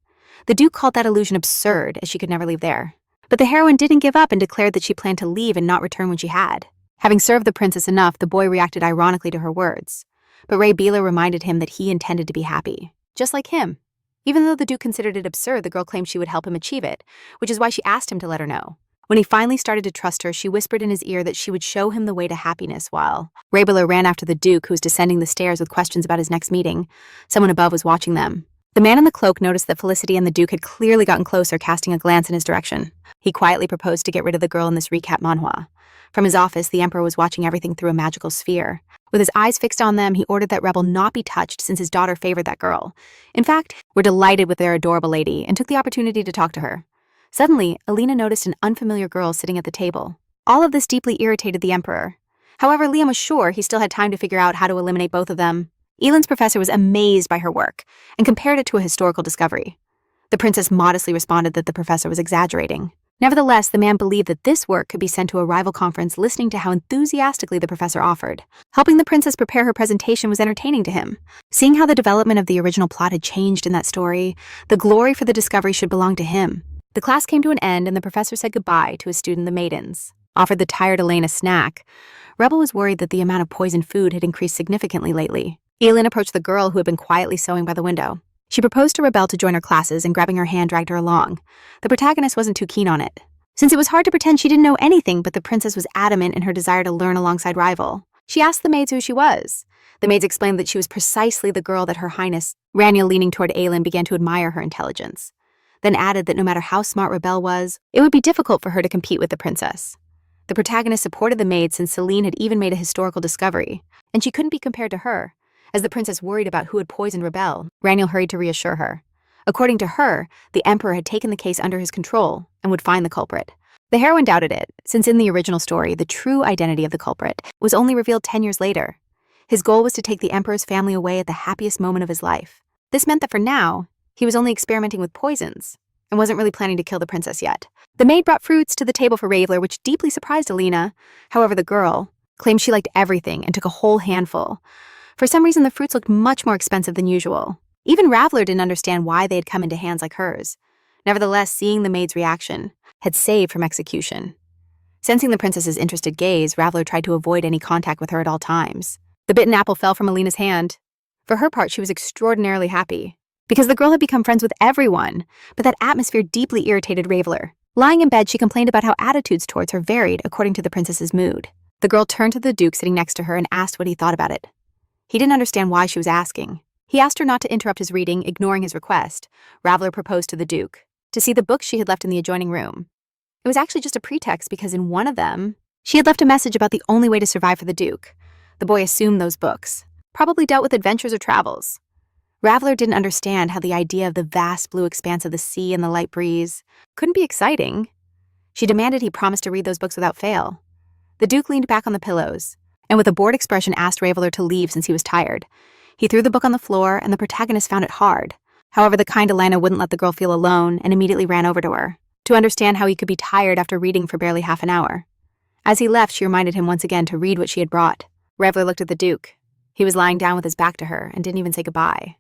The Duke called that illusion absurd, as she could never leave there. But the heroine didn't give up and declared that she planned to leave and not return when she had. Having served the princess enough, the boy reacted ironically to her words. But Ray Beeler reminded him that he intended to be happy, just like him. Even though the Duke considered it absurd, the girl claimed she would help him achieve it, which is why she asked him to let her know. When he finally started to trust her, she whispered in his ear that she would show him the way to happiness while Rabeler ran after the Duke, who was descending the stairs with questions about his next meeting. Someone above was watching them. The man in the cloak noticed that Felicity and the Duke had clearly gotten closer, casting a glance in his direction. He quietly proposed to get rid of the girl in this recap manhwa. From his office, the Emperor was watching everything through a magical sphere. With his eyes fixed on them, he ordered that Rebel not be touched since his daughter favored that girl. In fact, we're delighted with their adorable lady and took the opportunity to talk to her. Suddenly, Alina noticed an unfamiliar girl sitting at the table. All of this deeply irritated the Emperor. However, Liam was sure he still had time to figure out how to eliminate both of them. Elin's professor was amazed by her work and compared it to a historical discovery. The princess modestly responded that the professor was exaggerating. Nevertheless, the man believed that this work could be sent to a rival conference, listening to how enthusiastically the professor offered. Helping the princess prepare her presentation was entertaining to him. Seeing how the development of the original plot had changed in that story, the glory for the discovery should belong to him. The class came to an end and the professor said goodbye to his student, the maidens. Offered the tired Elaine a snack. Rebel was worried that the amount of poisoned food had increased significantly lately. Elin approached the girl who had been quietly sewing by the window. She proposed to Rebel to join her classes and grabbing her hand dragged her along. The protagonist wasn't too keen on it, since it was hard to pretend she didn't know anything, but the princess was adamant in her desire to learn alongside rival. She asked the maids who she was. The maids explained that she was precisely the girl that Her Highness, Raniel, leaning toward Aelin, began to admire her intelligence. Then added that no matter how smart Rebel was, it would be difficult for her to compete with the princess. The protagonist supported the maid since Celine had even made a historical discovery, and she couldn't be compared to her. As the princess worried about who had poisoned Rebel, Raniel hurried to reassure her. According to her, the Emperor had taken the case under his control and would find the culprit. The heroine doubted it, since in the original story, the true identity of the culprit was only revealed 10 years later. His goal was to take the Emperor's family away at the happiest moment of his life. This meant that for now, He was only experimenting with poisons and wasn't really planning to kill the princess yet. The maid brought fruits to the table for Raveler, which deeply surprised Alina. However, the girl claimed she liked everything and took a whole handful. For some reason, the fruits looked much more expensive than usual. Even Raveler didn't understand why they had come into hands like hers. Nevertheless, seeing the maid's reaction had saved from execution. Sensing the princess's interested gaze, Raveler tried to avoid any contact with her at all times. The bitten apple fell from Alina's hand. For her part, she was extraordinarily happy, because the girl had become friends with everyone, but that atmosphere deeply irritated Raveler. Lying in bed, she complained about how attitudes towards her varied according to the princess's mood. The girl turned to the Duke sitting next to her and asked what he thought about it. He didn't understand why she was asking. He asked her not to interrupt his reading, ignoring his request. Raveler proposed to the Duke to see the books she had left in the adjoining room. It was actually just a pretext because in one of them, she had left a message about the only way to survive for the Duke. The boy assumed those books probably dealt with adventures or travels. Raveler didn't understand how the idea of the vast blue expanse of the sea and the light breeze couldn't be exciting. She demanded he promise to read those books without fail. The Duke leaned back on the pillows and with a bored expression asked Raveler to leave since he was tired. He threw the book on the floor and the protagonist found it hard. However, the kind Alina wouldn't let the girl feel alone and immediately ran over to her to understand how he could be tired after reading for barely half an hour. As he left, she reminded him once again to read what she had brought. Raveler looked at the Duke. He was lying down with his back to her and didn't even say goodbye.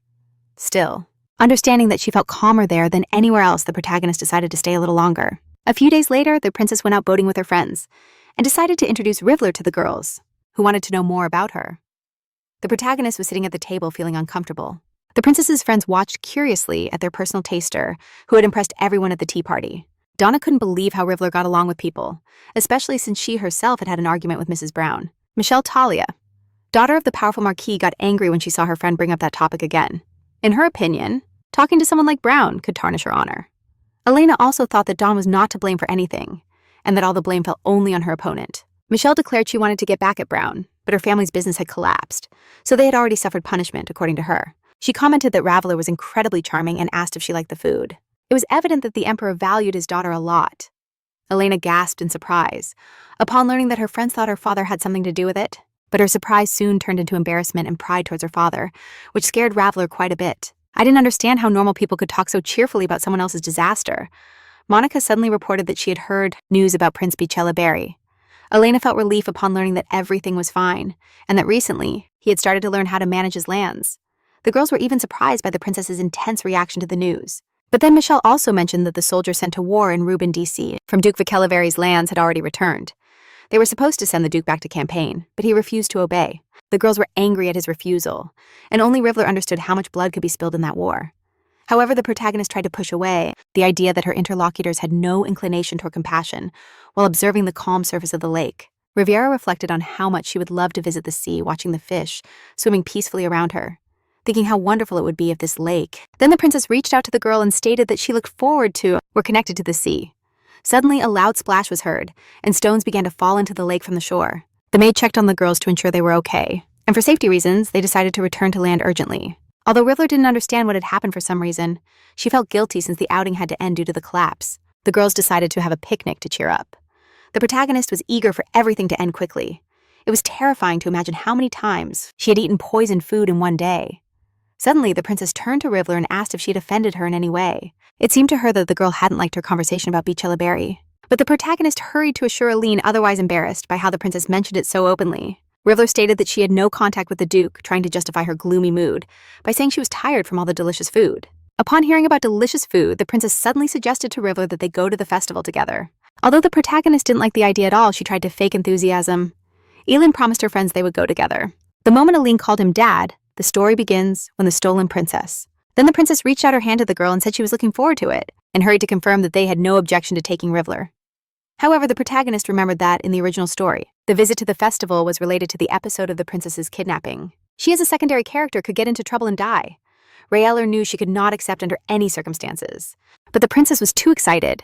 Still, understanding that she felt calmer there than anywhere else, the protagonist decided to stay a little longer. A few days later, the princess went out boating with her friends and decided to introduce Raveler to the girls, who wanted to know more about her. The protagonist was sitting at the table feeling uncomfortable. The princess's friends watched curiously at their personal taster, who had impressed everyone at the tea party. Donna couldn't believe how Raveler got along with people, especially since she herself had had an argument with Mrs. Brown. Michelle Talia, daughter of the powerful Marquis, got angry when she saw her friend bring up that topic again. In her opinion, talking to someone like Brown could tarnish her honor. Elena also thought that Dawn was not to blame for anything, and that all the blame fell only on her opponent. Michelle declared she wanted to get back at Brown, but her family's business had collapsed, so they had already suffered punishment, according to her. She commented that Raveler was incredibly charming and asked if she liked the food. It was evident that the Emperor valued his daughter a lot. Elena gasped in surprise upon learning that her friends thought her father had something to do with it, but her surprise soon turned into embarrassment and pride towards her father, which scared Raveler quite a bit. I didn't understand how normal people could talk so cheerfully about someone else's disaster. Monica suddenly reported that she had heard news about Prince Betrayal. Elena felt relief upon learning that everything was fine, and that recently he had started to learn how to manage his lands. The girls were even surprised by the princess's intense reaction to the news. But then Michelle also mentioned that the soldiers sent to war in Reuben, D.C. from Duke Vicheliveri's lands had already returned. They were supposed to send the Duke back to campaign, but he refused to obey. The girls were angry at his refusal, and only Raveler understood how much blood could be spilled in that war. However, the protagonist tried to push away the idea that her interlocutors had no inclination toward compassion while observing the calm surface of the lake. Riviera reflected on how much she would love to visit the sea, watching the fish swimming peacefully around her, thinking how wonderful it would be if this lake. Then the princess reached out to the girl and stated that she looked forward to were connected to the sea. Suddenly, a loud splash was heard, and stones began to fall into the lake from the shore. The maid checked on the girls to ensure they were okay, and for safety reasons, they decided to return to land urgently. Although Raveler didn't understand what had happened for some reason, she felt guilty since the outing had to end due to the collapse. The girls decided to have a picnic to cheer up. The protagonist was eager for everything to end quickly. It was terrifying to imagine how many times she had eaten poisoned food in one day. Suddenly, the princess turned to Raveler and asked if she had offended her in any way. It seemed to her that the girl hadn't liked her conversation about Betrayal, but the protagonist hurried to assure Aline, otherwise embarrassed by how the princess mentioned it so openly. Raveler stated that she had no contact with the Duke, trying to justify her gloomy mood by saying she was tired from all the delicious food. Upon hearing about delicious food, the princess suddenly suggested to Raveler that they go to the festival together. Although the protagonist didn't like the idea at all, she tried to fake enthusiasm. Elin promised her friends they would go together. The moment Aline called him dad, the story begins when the stolen princess. Then the princess reached out her hand to the girl and said she was looking forward to it, and hurried to confirm that they had no objection to taking Raveler. However, the protagonist remembered that, in the original story, the visit to the festival was related to the episode of the princess's kidnapping. She, as a secondary character, could get into trouble and die. Rayeller knew she could not accept under any circumstances. But the princess was too excited.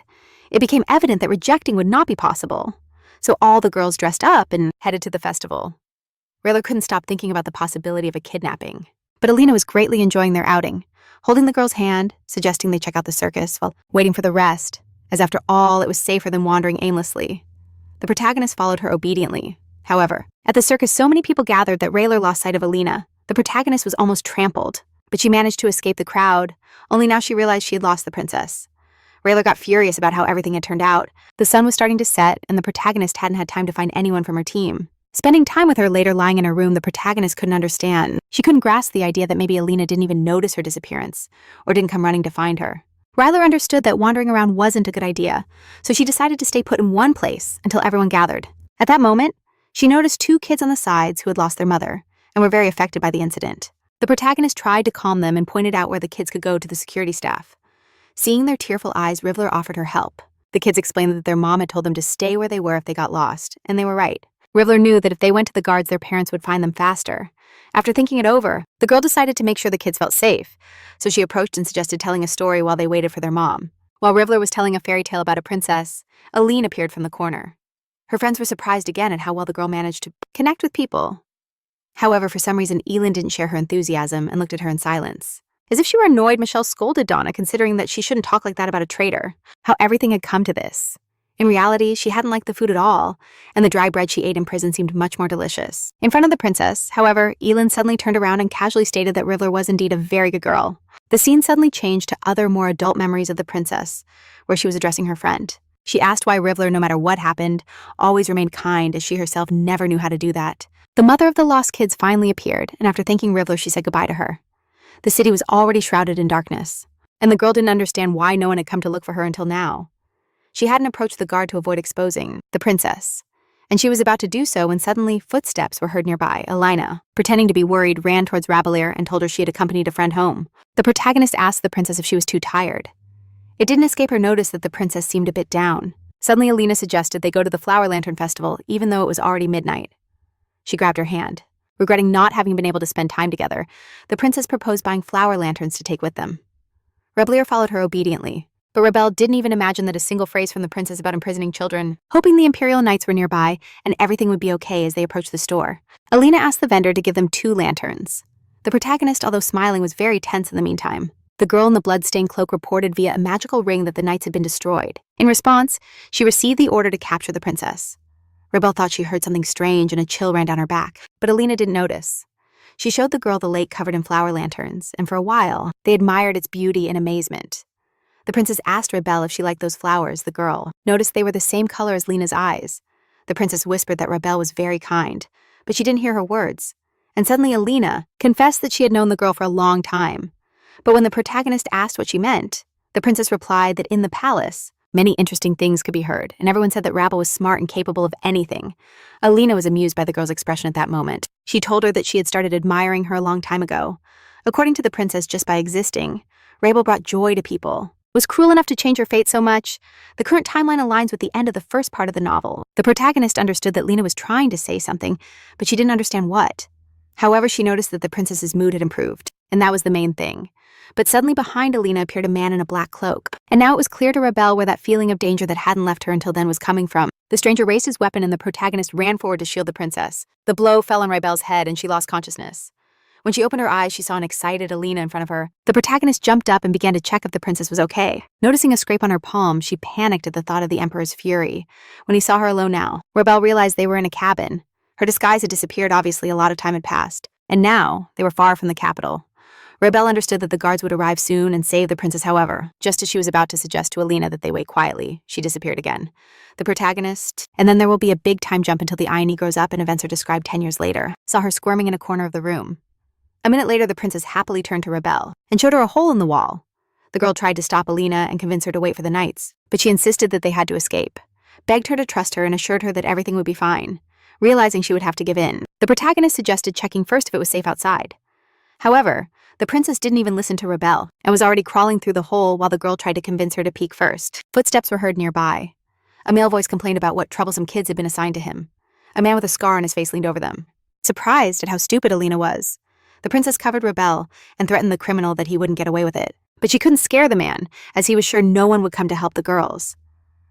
It became evident that rejecting would not be possible. So all the girls dressed up and headed to the festival. Rayeller couldn't stop thinking about the possibility of a kidnapping. But Alina was greatly enjoying their outing, holding the girl's hand, suggesting they check out the circus while waiting for the rest, as after all, it was safer than wandering aimlessly. The protagonist followed her obediently. However, at the circus, so many people gathered that Rayeller lost sight of Alina. The protagonist was almost trampled. but she managed to escape the crowd, only now she realized she had lost the princess. Rayler got furious about how everything had turned out. The sun was starting to set, and the protagonist hadn't had time to find anyone from her team. Spending time with her later lying in her room, the protagonist couldn't understand. She couldn't grasp the idea that maybe Alina didn't even notice her disappearance, or didn't come running to find her. Ryler understood that wandering around wasn't a good idea, so she decided to stay put in one place until everyone gathered. At that moment, she noticed 2 kids on the sides who had lost their mother, and were very affected by the incident. The protagonist tried to calm them and pointed out where the kids could go to the security staff. Seeing their tearful eyes, Riveler offered her help. The kids explained that their mom had told them to stay where they were if they got lost, and they were right. Riveler knew that if they went to the guards, their parents would find them faster. After thinking it over, the girl decided to make sure the kids felt safe, so she approached and suggested telling a story while they waited for their mom. While Riveler was telling a fairy tale about a princess, Aline appeared from the corner. Her friends were surprised again at how well the girl managed to connect with people. However, for some reason, Elin didn't share her enthusiasm and looked at her in silence. As if she were annoyed, Michelle scolded Donna, considering that she shouldn't talk like that about a traitor. How everything had come to this. In reality, she hadn't liked the food at all, and the dry bread she ate in prison seemed much more delicious. In front of the princess, however, Elin suddenly turned around and casually stated that Riveler was indeed a very good girl. The scene suddenly changed to other, more adult memories of the princess, where she was addressing her friend. She asked why Riveler, no matter what happened, always remained kind, as she herself never knew how to do that. The mother of the lost kids finally appeared, and after thanking Riveler, she said goodbye to her. The city was already shrouded in darkness, and the girl didn't understand why no one had come to look for her until now. She hadn't approached the guard to avoid exposing the princess, and she was about to do so when suddenly footsteps were heard nearby. Alina, pretending to be worried, ran towards Rabelair and told her she had accompanied a friend home. The protagonist asked the princess if she was too tired. It didn't escape her notice that the princess seemed a bit down. Suddenly, Alina suggested they go to the Flower Lantern Festival, even though it was already midnight. She grabbed her hand. Regretting not having been able to spend time together, the princess proposed buying flower lanterns to take with them. Rabelair followed her obediently, but Rebel didn't even imagine that a single phrase from the princess about imprisoning children, hoping the Imperial Knights were nearby and everything would be okay as they approached the store. Alina asked the vendor to give them 2 lanterns. The protagonist, although smiling, was very tense in the meantime. The girl in the blood-stained cloak reported via a magical ring that the knights had been destroyed. In response, she received the order to capture the princess. Rebel thought she heard something strange and a chill ran down her back, but Alina didn't notice. She showed the girl the lake covered in flower lanterns, and for a while, they admired its beauty in amazement. The princess asked Rebel if she liked those flowers. The girl noticed they were the same color as Lena's eyes. The princess whispered that Rebel was very kind, but she didn't hear her words. And suddenly Alina confessed that she had known the girl for a long time. But when the protagonist asked what she meant, the princess replied that in the palace, many interesting things could be heard, and everyone said that Rabel was smart and capable of anything. Alina was amused by the girl's expression at that moment. She told her that she had started admiring her a long time ago. According to the princess, just by existing, Rabel brought joy to people. Was cruel enough to change her fate so much? The current timeline aligns with the end of the first part of the novel. The protagonist understood that Lena was trying to say something, but she didn't understand what. However, she noticed that the princess's mood had improved, and that was the main thing. But suddenly behind Alina appeared a man in a black cloak, and now it was clear to Rebel where that feeling of danger that hadn't left her until then was coming from. The stranger raised his weapon and the protagonist ran forward to shield the princess. The blow fell on Rebel's head and she lost consciousness. When she opened her eyes, she saw an excited Alina in front of her. The protagonist jumped up and began to check if the princess was okay. Noticing a scrape on her palm, she panicked at the thought of the Emperor's fury. When he saw her alone now, Rebel realized they were in a cabin. Her disguise had disappeared, obviously a lot of time had passed, and now they were far from the capital. Rebel understood that the guards would arrive soon and save the princess. However, just as she was about to suggest to Alina that they wait quietly, she disappeared again. The protagonist, and then there will be a big time jump until the Aini grows up and events are described 10 years later, saw her squirming in a corner of the room. A minute later, the princess happily turned to Rebel and showed her a hole in the wall. The girl tried to stop Alina and convince her to wait for the knights, but she insisted that they had to escape, begged her to trust her and assured her that everything would be fine. Realizing she would have to give in, the protagonist suggested checking first if it was safe outside. However, the princess didn't even listen to Rebel and was already crawling through the hole while the girl tried to convince her to peek first. Footsteps were heard nearby. A male voice complained about what troublesome kids had been assigned to him. A man with a scar on his face leaned over them, surprised at how stupid Alina was. The princess covered Rebel and threatened the criminal that he wouldn't get away with it. But she couldn't scare the man, as he was sure no one would come to help the girls.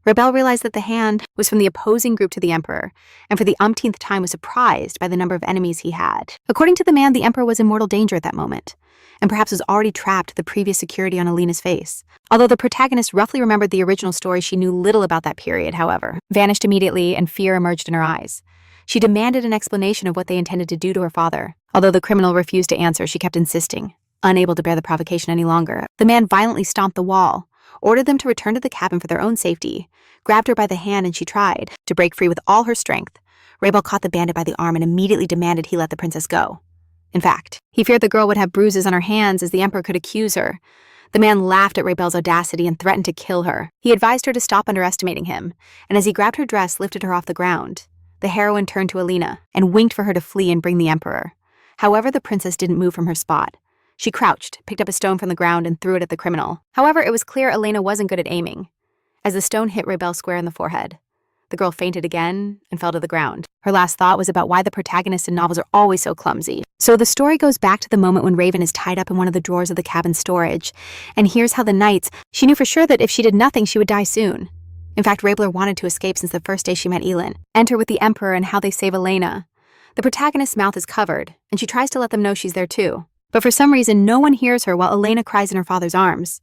Rebel realized that the hand was from the opposing group to the Emperor, and for the umpteenth time was surprised by the number of enemies he had. According to the man, the Emperor was in mortal danger at that moment, and perhaps was already trapped to the previous security on Alina's face. Although the protagonist roughly remembered the original story, she knew little about that period, however, vanished immediately and fear emerged in her eyes. She demanded an explanation of what they intended to do to her father. Although the criminal refused to answer, she kept insisting. Unable to bear the provocation any longer, the man violently stomped the wall, ordered them to return to the cabin for their own safety, grabbed her by the hand, and she tried to break free with all her strength. Raybell caught the bandit by the arm and immediately demanded he let the princess go. In fact, he feared the girl would have bruises on her hands as the emperor could accuse her. The man laughed at Raybell's audacity and threatened to kill her. He advised her to stop underestimating him, and as he grabbed her dress, lifted her off the ground. The heroine turned to Alina and winked for her to flee and bring the emperor. However, the princess didn't move from her spot. She crouched, picked up a stone from the ground, and threw it at the criminal. However, it was clear Elena wasn't good at aiming. As the stone hit Raybell square in the forehead, the girl fainted again and fell to the ground. Her last thought was about why the protagonists in novels are always so clumsy. So the story goes back to the moment when Raven is tied up in one of the drawers of the cabin's storage. And here's how the knights, she knew for sure that if she did nothing, she would die soon. In fact, Raebler wanted to escape since the first day she met Elin. Enter with the emperor and how they save Elena. The protagonist's mouth is covered, and she tries to let them know she's there too. But for some reason, no one hears her while Elena cries in her father's arms.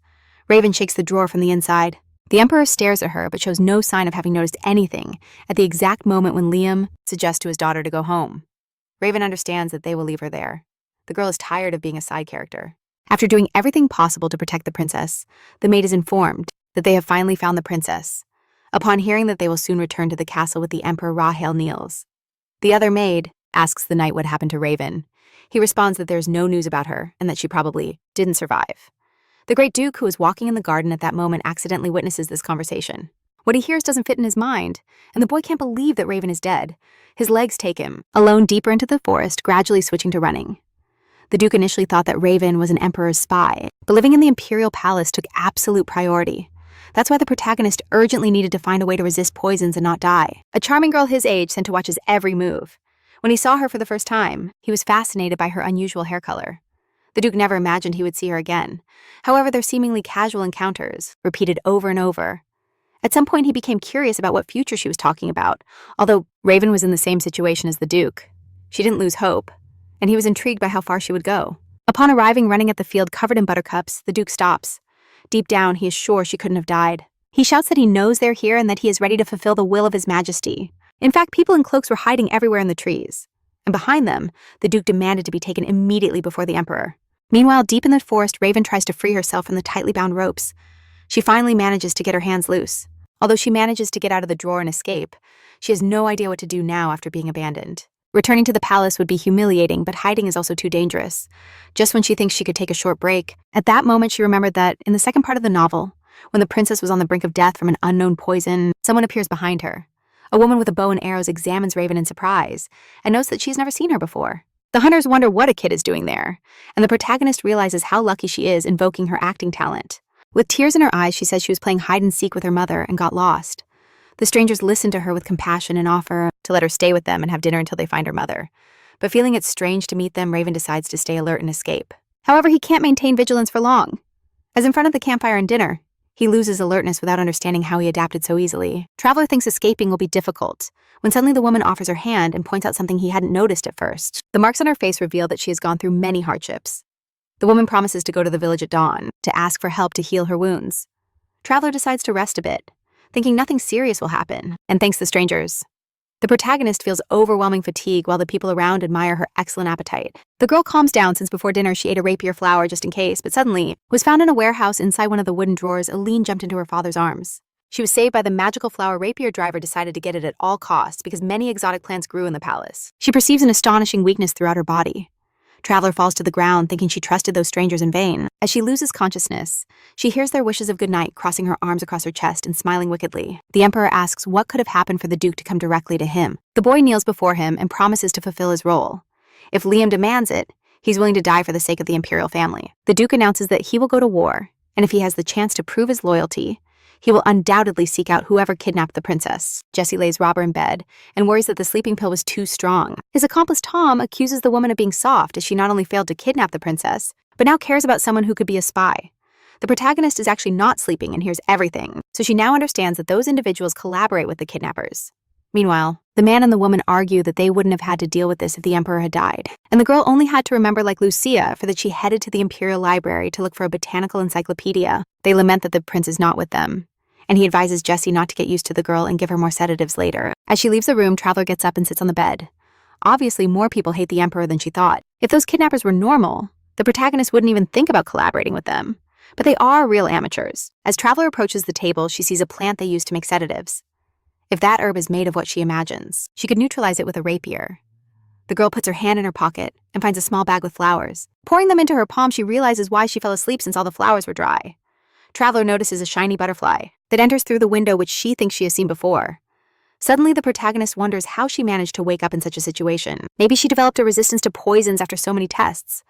Raven shakes the drawer from the inside. The emperor stares at her, but shows no sign of having noticed anything at the exact moment when Liam suggests to his daughter to go home. Raven understands that they will leave her there. The girl is tired of being a side character. After doing everything possible to protect the princess, the maid is informed that they have finally found the princess. Upon hearing that they will soon return to the castle with the Emperor, Rahel kneels. The other maid asks the knight what happened to Raven. He responds that there's no news about her and that she probably didn't survive. The Great Duke, who is walking in the garden at that moment, accidentally witnesses this conversation. What he hears doesn't fit in his mind, and the boy can't believe that Raven is dead. His legs take him, alone deeper into the forest, gradually switching to running. The Duke initially thought that Raven was an emperor's spy, but living in the imperial palace took absolute priority. That's why the protagonist urgently needed to find a way to resist poisons and not die. A charming girl his age sent to watch his every move. When he saw her for the first time, he was fascinated by her unusual hair color. The Duke never imagined he would see her again. However, their seemingly casual encounters, repeated over and over. At some point, he became curious about what future she was talking about, although Raven was in the same situation as the Duke. She didn't lose hope, and he was intrigued by how far she would go. Upon arriving running at the field covered in buttercups, the Duke stops. Deep down, he is sure she couldn't have died. He shouts that he knows they're here and that he is ready to fulfill the will of His Majesty. In fact, people in cloaks were hiding everywhere in the trees. And behind them, the Duke demanded to be taken immediately before the Emperor. Meanwhile, deep in the forest, Raven tries to free herself from the tightly bound ropes. She finally manages to get her hands loose. Although she manages to get out of the drawer and escape, she has no idea what to do now after being abandoned. Returning to the palace would be humiliating, but hiding is also too dangerous. Just when she thinks she could take a short break, at that moment she remembered that, in the second part of the novel, when the princess was on the brink of death from an unknown poison, someone appears behind her. A woman with a bow and arrows examines Raven in surprise, and notes that she's never seen her before. The hunters wonder what a kid is doing there, and the protagonist realizes how lucky she is invoking her acting talent. With tears in her eyes, she says she was playing hide-and-seek with her mother and got lost. The strangers listen to her with compassion and offer to let her stay with them and have dinner until they find her mother. But feeling it's strange to meet them, Raven decides to stay alert and escape. However, he can't maintain vigilance for long. As in front of the campfire and dinner, he loses alertness without understanding how he adapted so easily. Traveler thinks escaping will be difficult, when suddenly the woman offers her hand and points out something he hadn't noticed at first. The marks on her face reveal that she has gone through many hardships. The woman promises to go to the village at dawn, to ask for help to heal her wounds. Traveler decides to rest a bit, thinking nothing serious will happen, and thanks the strangers. The protagonist feels overwhelming fatigue while the people around admire her excellent appetite. The girl calms down since before dinner she ate a rapier flower just in case, but suddenly was found in a warehouse inside one of the wooden drawers. Aline jumped into her father's arms. She was saved by the magical flower. Rapier driver decided to get it at all costs because many exotic plants grew in the palace. She perceives an astonishing weakness throughout her body. Traveler falls to the ground, thinking she trusted those strangers in vain. As she loses consciousness, she hears their wishes of good night, crossing her arms across her chest and smiling wickedly. The Emperor asks what could have happened for the Duke to come directly to him. The boy kneels before him and promises to fulfill his role. If Liam demands it, he's willing to die for the sake of the imperial family. The Duke announces that he will go to war, and if he has the chance to prove his loyalty, he will undoubtedly seek out whoever kidnapped the princess. Jesse lays Robber in bed and worries that the sleeping pill was too strong. His accomplice Tom accuses the woman of being soft as she not only failed to kidnap the princess, but now cares about someone who could be a spy. The protagonist is actually not sleeping and hears everything, so she now understands that those individuals collaborate with the kidnappers. Meanwhile, the man and the woman argue that they wouldn't have had to deal with this if the emperor had died, and the girl only had to remember like Lucia for that she headed to the imperial library to look for a botanical encyclopedia. They lament that the prince is not with them, and he advises Jessie not to get used to the girl and give her more sedatives later. As she leaves the room, Traveler gets up and sits on the bed. Obviously, more people hate the Emperor than she thought. If those kidnappers were normal, The protagonist wouldn't even think about collaborating with them. But they are real amateurs. As Traveler approaches the table, she sees a plant they use to make sedatives. If that herb is made of what she imagines, she could neutralize it with a rapier. The girl puts her hand in her pocket and finds a small bag with flowers. Pouring them into her palm, she realizes why she fell asleep since all the flowers were dry. Traveler notices a shiny butterfly that enters through the window, which she thinks she has seen before. Suddenly, the protagonist wonders how she managed to wake up in such a situation. Maybe she developed a resistance to poisons after so many tests.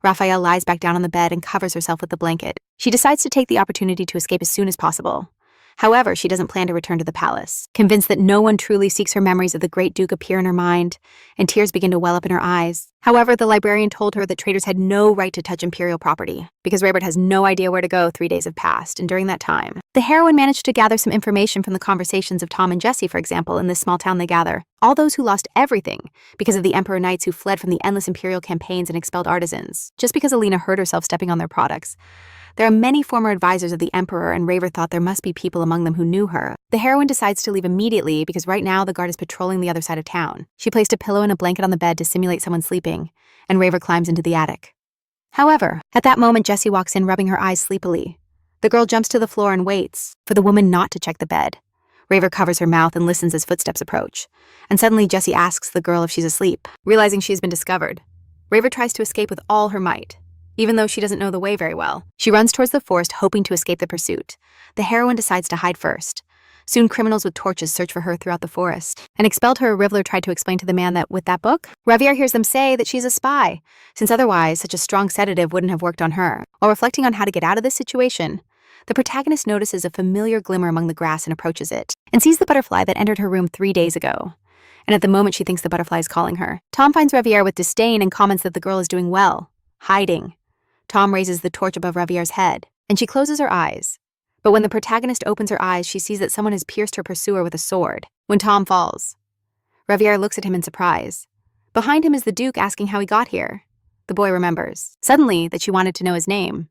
Raphael lies back down on the bed and covers herself with the blanket. She decides to take the opportunity to escape as soon as possible. However, she doesn't plan to return to the palace. Convinced that no one truly seeks her, memories of the Great Duke appear in her mind, and tears begin to well up in her eyes. However, the librarian told her that traitors had no right to touch imperial property, because Raybert has no idea where to go. 3 days have passed, and during that time, the heroine managed to gather some information from the conversations of Tom and Jesse, for example, in this small town they gather. All those who lost everything because of the Emperor Knights who fled from the endless imperial campaigns and expelled artisans, just because Alina hurt herself stepping on their products. There are many former advisors of the Emperor, and Raver thought there must be people among them who knew her. The heroine decides to leave immediately because right now the guard is patrolling the other side of town. She placed a pillow and a blanket on the bed to simulate someone sleeping, and Raver climbs into the attic. However, at that moment, Jessie walks in, rubbing her eyes sleepily. The girl jumps to the floor and waits for the woman not to check the bed. Raver covers her mouth and listens as footsteps approach. And suddenly, Jessie asks the girl if she's asleep, realizing she has been discovered. Raver tries to escape with all her might. Even though she doesn't know the way very well, she runs towards the forest, hoping to escape the pursuit. The heroine decides to hide first. Soon, criminals with torches search for her throughout the forest. An expelled her, Rivler tried to explain to the man that with that book, Ravier hears them say that she's a spy, since otherwise such a strong sedative wouldn't have worked on her. While reflecting on how to get out of this situation, the protagonist notices a familiar glimmer among the grass and approaches it, and sees the butterfly that entered her room 3 days ago. And at the moment, she thinks the butterfly is calling her. Tom finds Ravier with disdain and comments that the girl is doing well, hiding. Tom raises the torch above Ravier's head, and she closes her eyes. But when the protagonist opens her eyes, she sees that someone has pierced her pursuer with a sword. When Tom falls, Ravier looks at him in surprise. Behind him is the Duke, asking how he got here. The boy remembers, suddenly, that she wanted to know his name.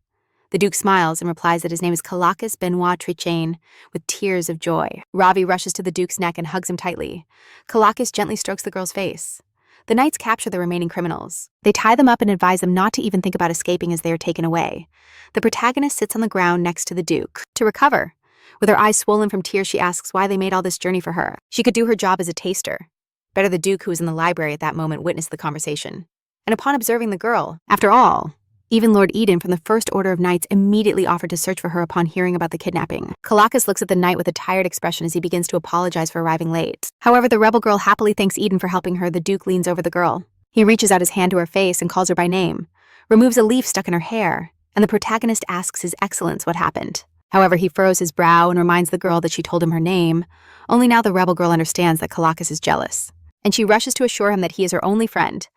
The Duke smiles and replies that his name is Calachus Benoit Trichain, with tears of joy. Ravi rushes to the Duke's neck and hugs him tightly. Calachus gently strokes the girl's face. The knights capture the remaining criminals. They tie them up and advise them not to even think about escaping as they are taken away. The protagonist sits on the ground next to the Duke to recover. With her eyes swollen from tears, she asks why they made all this journey for her. She could do her job as a taster. Better the Duke, who was in the library at that moment, witnessed the conversation. And upon observing the girl, after all, even Lord Eden from the First Order of Knights immediately offered to search for her upon hearing about the kidnapping. Calachus looks at the knight with a tired expression as he begins to apologize for arriving late. However, the rebel girl happily thanks Eden for helping her. The Duke leans over the girl. He reaches out his hand to her face and calls her by name, removes a leaf stuck in her hair, and the protagonist asks His Excellence what happened. However, he furrows his brow and reminds the girl that she told him her name. Only now the rebel girl understands that Calachus is jealous, and she rushes to assure him that he is her only friend.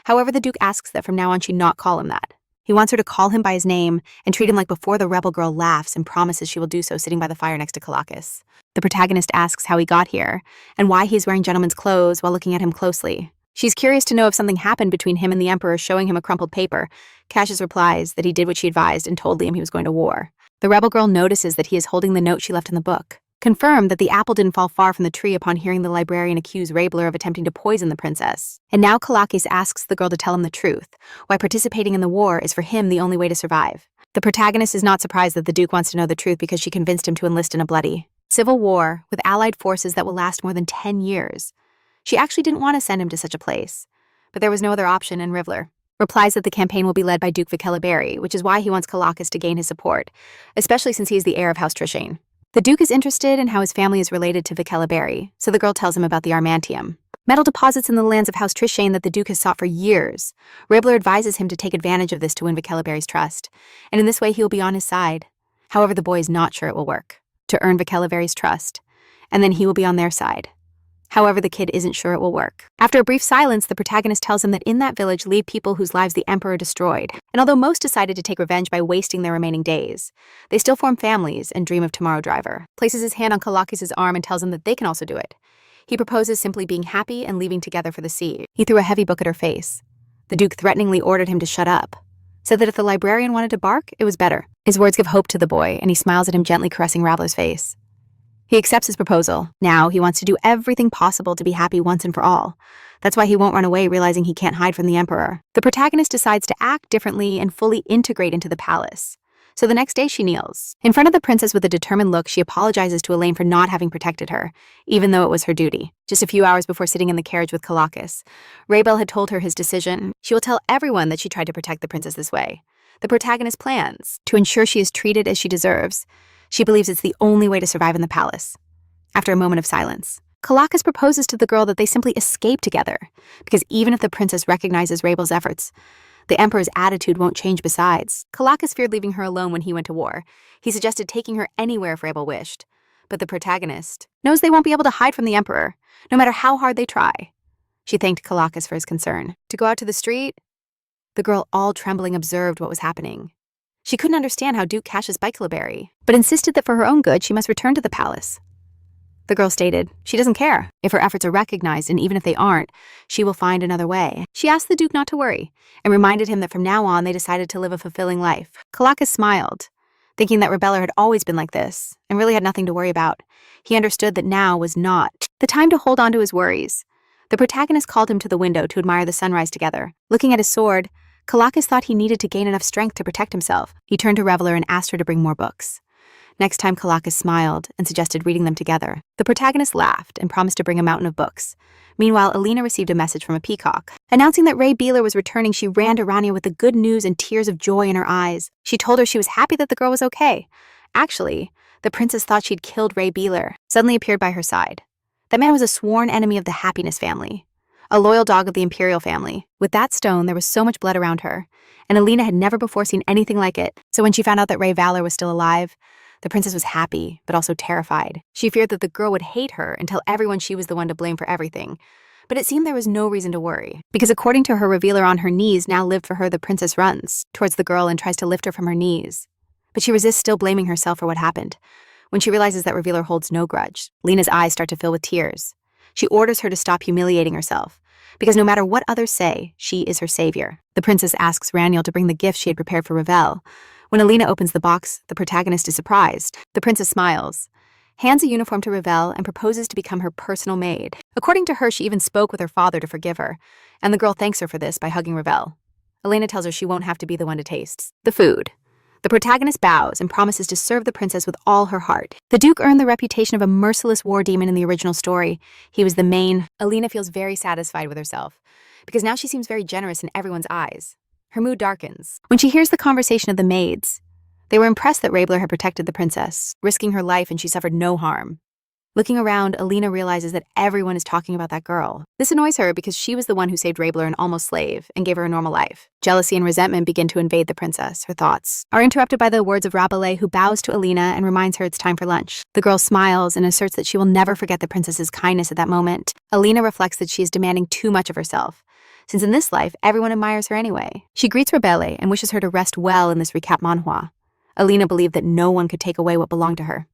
However, the Duke asks that from now on she not call him that. He wants her to call him by his name and treat him like before. The rebel girl laughs and promises she will do so, sitting by the fire next to Calachus. The protagonist asks how he got here and why he is wearing gentleman's clothes while looking at him closely. She's curious to know if something happened between him and the Emperor, showing him a crumpled paper. Cassius replies that he did what she advised and told Liam he was going to war. The rebel girl notices that he is holding the note she left in the book. Confirmed that the apple didn't fall far from the tree upon hearing the librarian accuse Rabler of attempting to poison the princess. And now Calachus asks the girl to tell him the truth, why participating in the war is for him the only way to survive. The protagonist is not surprised that the Duke wants to know the truth because she convinced him to enlist in a bloody civil war with allied forces that will last more than 10 years. She actually didn't want to send him to such a place, but there was no other option, and Rivler replies that the campaign will be led by Duke Vicellaberi, which is why he wants Calachus to gain his support, especially since he is the heir of House Trichain. The Duke is interested in how his family is related to Vicellaberi, so the girl tells him about the Armantium, metal deposits in the lands of House Trichain that the Duke has sought for years. Ribler advises him to take advantage of this to win Vicellaberi's trust, and in this way he will be on his side. However, the boy is not sure it will work, to earn Vicellaberi's trust, and then he will be on their side. However, the kid isn't sure it will work. After a brief silence, the protagonist tells him that in that village live people whose lives the Emperor destroyed, and although most decided to take revenge by wasting their remaining days, they still form families and dream of Tomorrow Driver. Places his hand on Calachus' arm and tells him that they can also do it. He proposes simply being happy and leaving together for the sea. He threw a heavy book at her face. The Duke threateningly ordered him to shut up, said that if the librarian wanted to bark, it was better. His words give hope to the boy, and he smiles at him, gently caressing Raveler's face. He accepts his proposal. Now he wants to do everything possible to be happy once and for all. That's why he won't run away, realizing he can't hide from the emperor. The protagonist decides to act differently and fully integrate into the palace. So the next day she kneels. In front of the princess with a determined look, she apologizes to Elaine for not having protected her, even though it was her duty. Just a few hours before sitting in the carriage with Kalakis, Raybell had told her his decision. She will tell everyone that she tried to protect the princess this way. The protagonist plans to ensure she is treated as she deserves. She believes it's the only way to survive in the palace. After a moment of silence, Kalakis proposes to the girl that they simply escape together, because even if the princess recognizes Raybell's efforts, the emperor's attitude won't change. Besides, Kalakis feared leaving her alone when he went to war. He suggested taking her anywhere if Raybell wished. But the protagonist knows they won't be able to hide from the emperor, no matter how hard they try. She thanked Kalakis for his concern. To go out to the street? The girl, all trembling, observed what was happening. She couldn't understand how Duke Cassius Bicalaberry, but insisted that for her own good she must return to the palace. The girl stated she doesn't care if her efforts are recognized, and even if they aren't, she will find another way. She asked the Duke not to worry and reminded him that from now on they decided to live a fulfilling life. Kalakis smiled, thinking that Rabeller had always been like this and really had nothing to worry about. He understood that now was not the time to hold on to his worries. The protagonist called him to the window to admire the sunrise together. Looking at his sword, Kalakis thought he needed to gain enough strength to protect himself. He turned to Reveler and asked her to bring more books. Next time, Kalakis smiled and suggested reading them together. The protagonist laughed and promised to bring a mountain of books. Meanwhile, Alina received a message from a peacock. Announcing that Ray Beeler was returning, she ran to Rania with the good news and tears of joy in her eyes. She told her she was happy that the girl was okay. Actually, the princess thought she'd killed Ray Beeler, suddenly appeared by her side. That man was a sworn enemy of the Happiness family, a loyal dog of the Imperial family. With that stone, there was so much blood around her, and Alina had never before seen anything like it. So when she found out that Ray Valor was still alive, the princess was happy, but also terrified. She feared that the girl would hate her and tell everyone she was the one to blame for everything. But it seemed there was no reason to worry, because according to her, revealer on her knees now lived for her. The princess runs towards the girl and tries to lift her from her knees. But she resists, still blaming herself for what happened. When she realizes that revealer holds no grudge, Lena's eyes start to fill with tears. She orders her to stop humiliating herself, because no matter what others say, she is her savior. The princess asks Raniel to bring the gift she had prepared for Ravel. When Alina opens the box, the protagonist is surprised. The princess smiles, hands a uniform to Ravel, and proposes to become her personal maid. According to her, she even spoke with her father to forgive her, and the girl thanks her for this by hugging Ravel. Alina tells her she won't have to be the one to taste the food. The protagonist bows and promises to serve the princess with all her heart. The Duke earned the reputation of a merciless war demon in the original story. He was the main. Alina feels very satisfied with herself, because now she seems very generous in everyone's eyes. Her mood darkens when she hears the conversation of the maids. They were impressed that Raybler had protected the princess, risking her life, and she suffered no harm. Looking around, Alina realizes that everyone is talking about that girl. This annoys her because she was the one who saved Raybler, an almost slave, and gave her a normal life. Jealousy and resentment begin to invade the princess. Her thoughts are interrupted by the words of Rabelais, who bows to Alina and reminds her it's time for lunch. The girl smiles and asserts that she will never forget the princess's kindness at that moment. Alina reflects that she is demanding too much of herself, since in this life, everyone admires her anyway. She greets Rabelais and wishes her to rest well in this recap manhwa. Alina believed that no one could take away what belonged to her.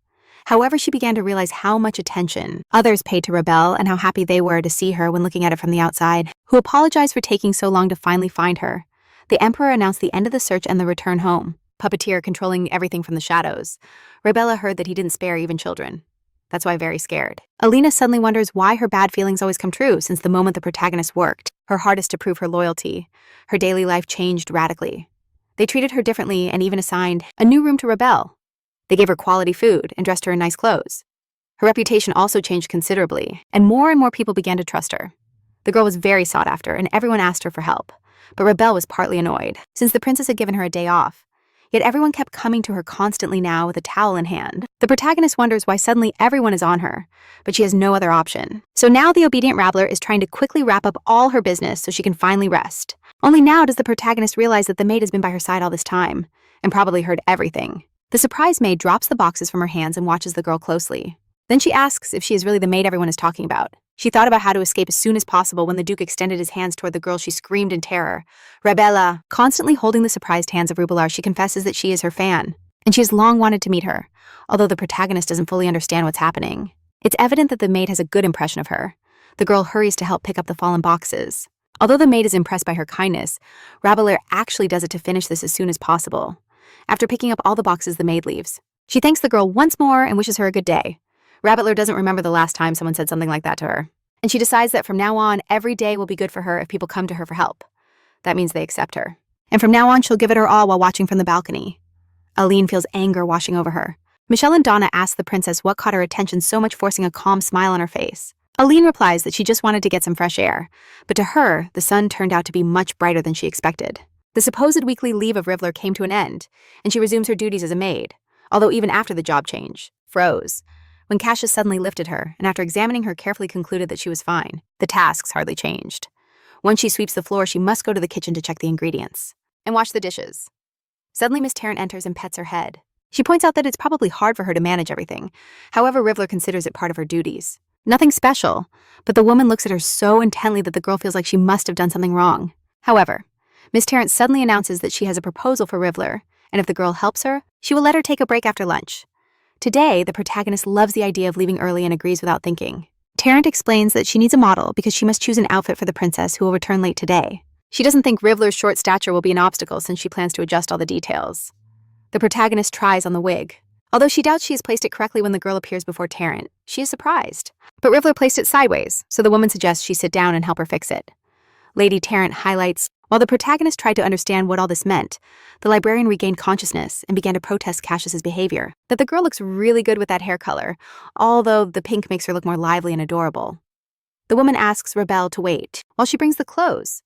However, she began to realize how much attention others paid to Rebel and how happy they were to see her when looking at it from the outside, who apologized for taking so long to finally find her. The Emperor announced the end of the search and the return home. Puppeteer controlling everything from the shadows. Rebella heard that he didn't spare even children. That's why very scared. Alina suddenly wonders why her bad feelings always come true since the moment the protagonist worked her hardest to prove her loyalty. Her daily life changed radically. They treated her differently and even assigned a new room to Rebel. They gave her quality food and dressed her in nice clothes. Her reputation also changed considerably, and more people began to trust her. The girl was very sought after, and everyone asked her for help. But Rebel was partly annoyed, since the princess had given her a day off. Yet everyone kept coming to her constantly now with a towel in hand. The protagonist wonders why suddenly everyone is on her, but she has no other option. So now the obedient Rabbler is trying to quickly wrap up all her business so she can finally rest. Only now does the protagonist realize that the maid has been by her side all this time, and probably heard everything. The surprised maid drops the boxes from her hands and watches the girl closely. Then she asks if she is really the maid everyone is talking about. She thought about how to escape as soon as possible when the Duke extended his hands toward the girl. She screamed in terror. Rebella! Constantly holding the surprised hands of Rubelar, she confesses that she is her fan, and she has long wanted to meet her, although the protagonist doesn't fully understand what's happening. It's evident that the maid has a good impression of her. The girl hurries to help pick up the fallen boxes. Although the maid is impressed by her kindness, Rabelais actually does it to finish this as soon as possible. After picking up all the boxes, the maid leaves. She thanks the girl once more and wishes her a good day. Rabbitler doesn't remember the last time someone said something like that to her, and she decides that from now on, every day will be good for her if people come to her for help. That means they accept her. And from now on, she'll give it her all while watching from the balcony. Aline feels anger washing over her. Michelle and Donna ask the princess what caught her attention so much, forcing a calm smile on her face. Aline replies that she just wanted to get some fresh air, but to her, the sun turned out to be much brighter than she expected. The supposed weekly leave of Rivler came to an end, and she resumes her duties as a maid, although even after the job change, froze, when Cassius suddenly lifted her, and after examining her carefully concluded that she was fine. The tasks hardly changed. Once she sweeps the floor, she must go to the kitchen to check the ingredients and wash the dishes. Suddenly, Miss Tarrant enters and pets her head. She points out that it's probably hard for her to manage everything. However, Rivler considers it part of her duties. Nothing special, but the woman looks at her so intently that the girl feels like she must have done something wrong. However, Miss Tarrant suddenly announces that she has a proposal for Rivler, and if the girl helps her, she will let her take a break after lunch. Today, the protagonist loves the idea of leaving early and agrees without thinking. Tarrant explains that she needs a model because she must choose an outfit for the princess who will return late today. She doesn't think Rivler's short stature will be an obstacle since she plans to adjust all the details. The protagonist tries on the wig. Although she doubts she has placed it correctly when the girl appears before Tarrant, she is surprised. But Rivler placed it sideways, so the woman suggests she sit down and help her fix it. Lady Tarrant highlights, while the protagonist tried to understand what all this meant, the librarian regained consciousness and began to protest Cassius's behavior, that the girl looks really good with that hair color, although the pink makes her look more lively and adorable. The woman asks Rebelle to wait while she brings the clothes.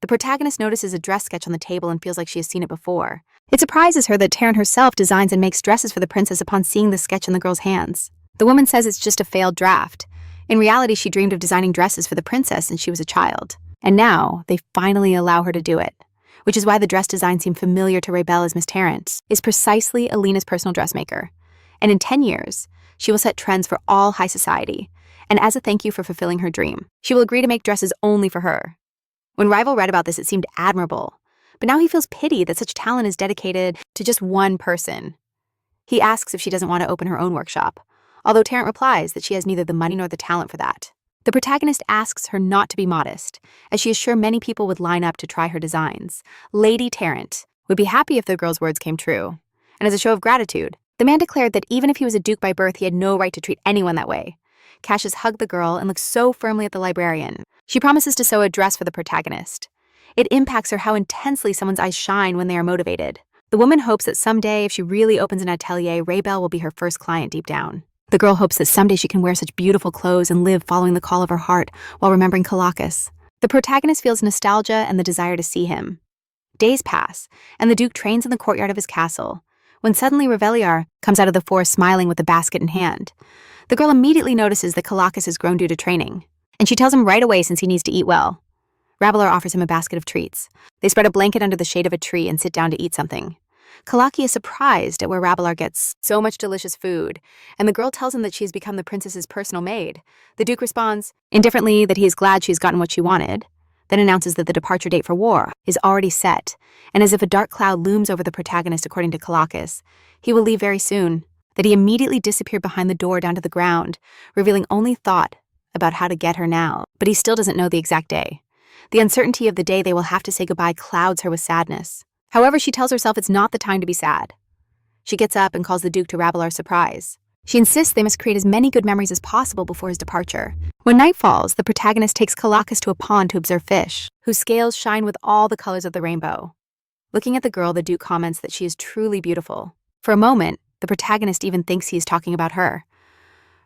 The protagonist notices a dress sketch on the table and feels like she has seen it before. It surprises her that Tarrant herself designs and makes dresses for the princess upon seeing the sketch in the girl's hands. The woman says it's just a failed draft. In reality, she dreamed of designing dresses for the princess since she was a child. And now, they finally allow her to do it, which is why the dress design seemed familiar to Rebelle as Miss Tarrant, is precisely Alina's personal dressmaker. And in 10 years, she will set trends for all high society, and as a thank you for fulfilling her dream, she will agree to make dresses only for her. When Rival read about this, it seemed admirable, but now he feels pity that such talent is dedicated to just one person. He asks if she doesn't want to open her own workshop, although Tarrant replies that she has neither the money nor the talent for that. The protagonist asks her not to be modest, as she is sure many people would line up to try her designs. Lady Tarrant would be happy if the girl's words came true. And as a show of gratitude, the man declared that even if he was a duke by birth, he had no right to treat anyone that way. Cassius hugged the girl and looked so firmly at the librarian. She promises to sew a dress for the protagonist. It impacts her how intensely someone's eyes shine when they are motivated. The woman hopes that someday, if she really opens an atelier, Rebelle will be her first client deep down. The girl hopes that someday she can wear such beautiful clothes and live following the call of her heart while remembering Calacus. The protagonist feels nostalgia and the desire to see him. Days pass, and the Duke trains in the courtyard of his castle, when suddenly Revelliar comes out of the forest smiling with a basket in hand. The girl immediately notices that Calacus has grown due to training, and she tells him right away since he needs to eat well. Ravelar offers him a basket of treats. They spread a blanket under the shade of a tree and sit down to eat something. Kalaki is surprised at where Ravelar gets so much delicious food, and the girl tells him that she has become the princess's personal maid. The Duke responds, indifferently, that he is glad she's gotten what she wanted, then announces that the departure date for war is already set, and as if a dark cloud looms over the protagonist according to Calacus, he will leave very soon, that he immediately disappeared behind the door down to the ground, revealing only thought about how to get her now, but he still doesn't know the exact day. The uncertainty of the day they will have to say goodbye clouds her with sadness. However, she tells herself it's not the time to be sad. She gets up and calls the Duke to Ravelar's surprise. She insists they must create as many good memories as possible before his departure. When night falls, the protagonist takes Calacus to a pond to observe fish, whose scales shine with all the colors of the rainbow. Looking at the girl, the Duke comments that she is truly beautiful. For a moment, the protagonist even thinks he is talking about her.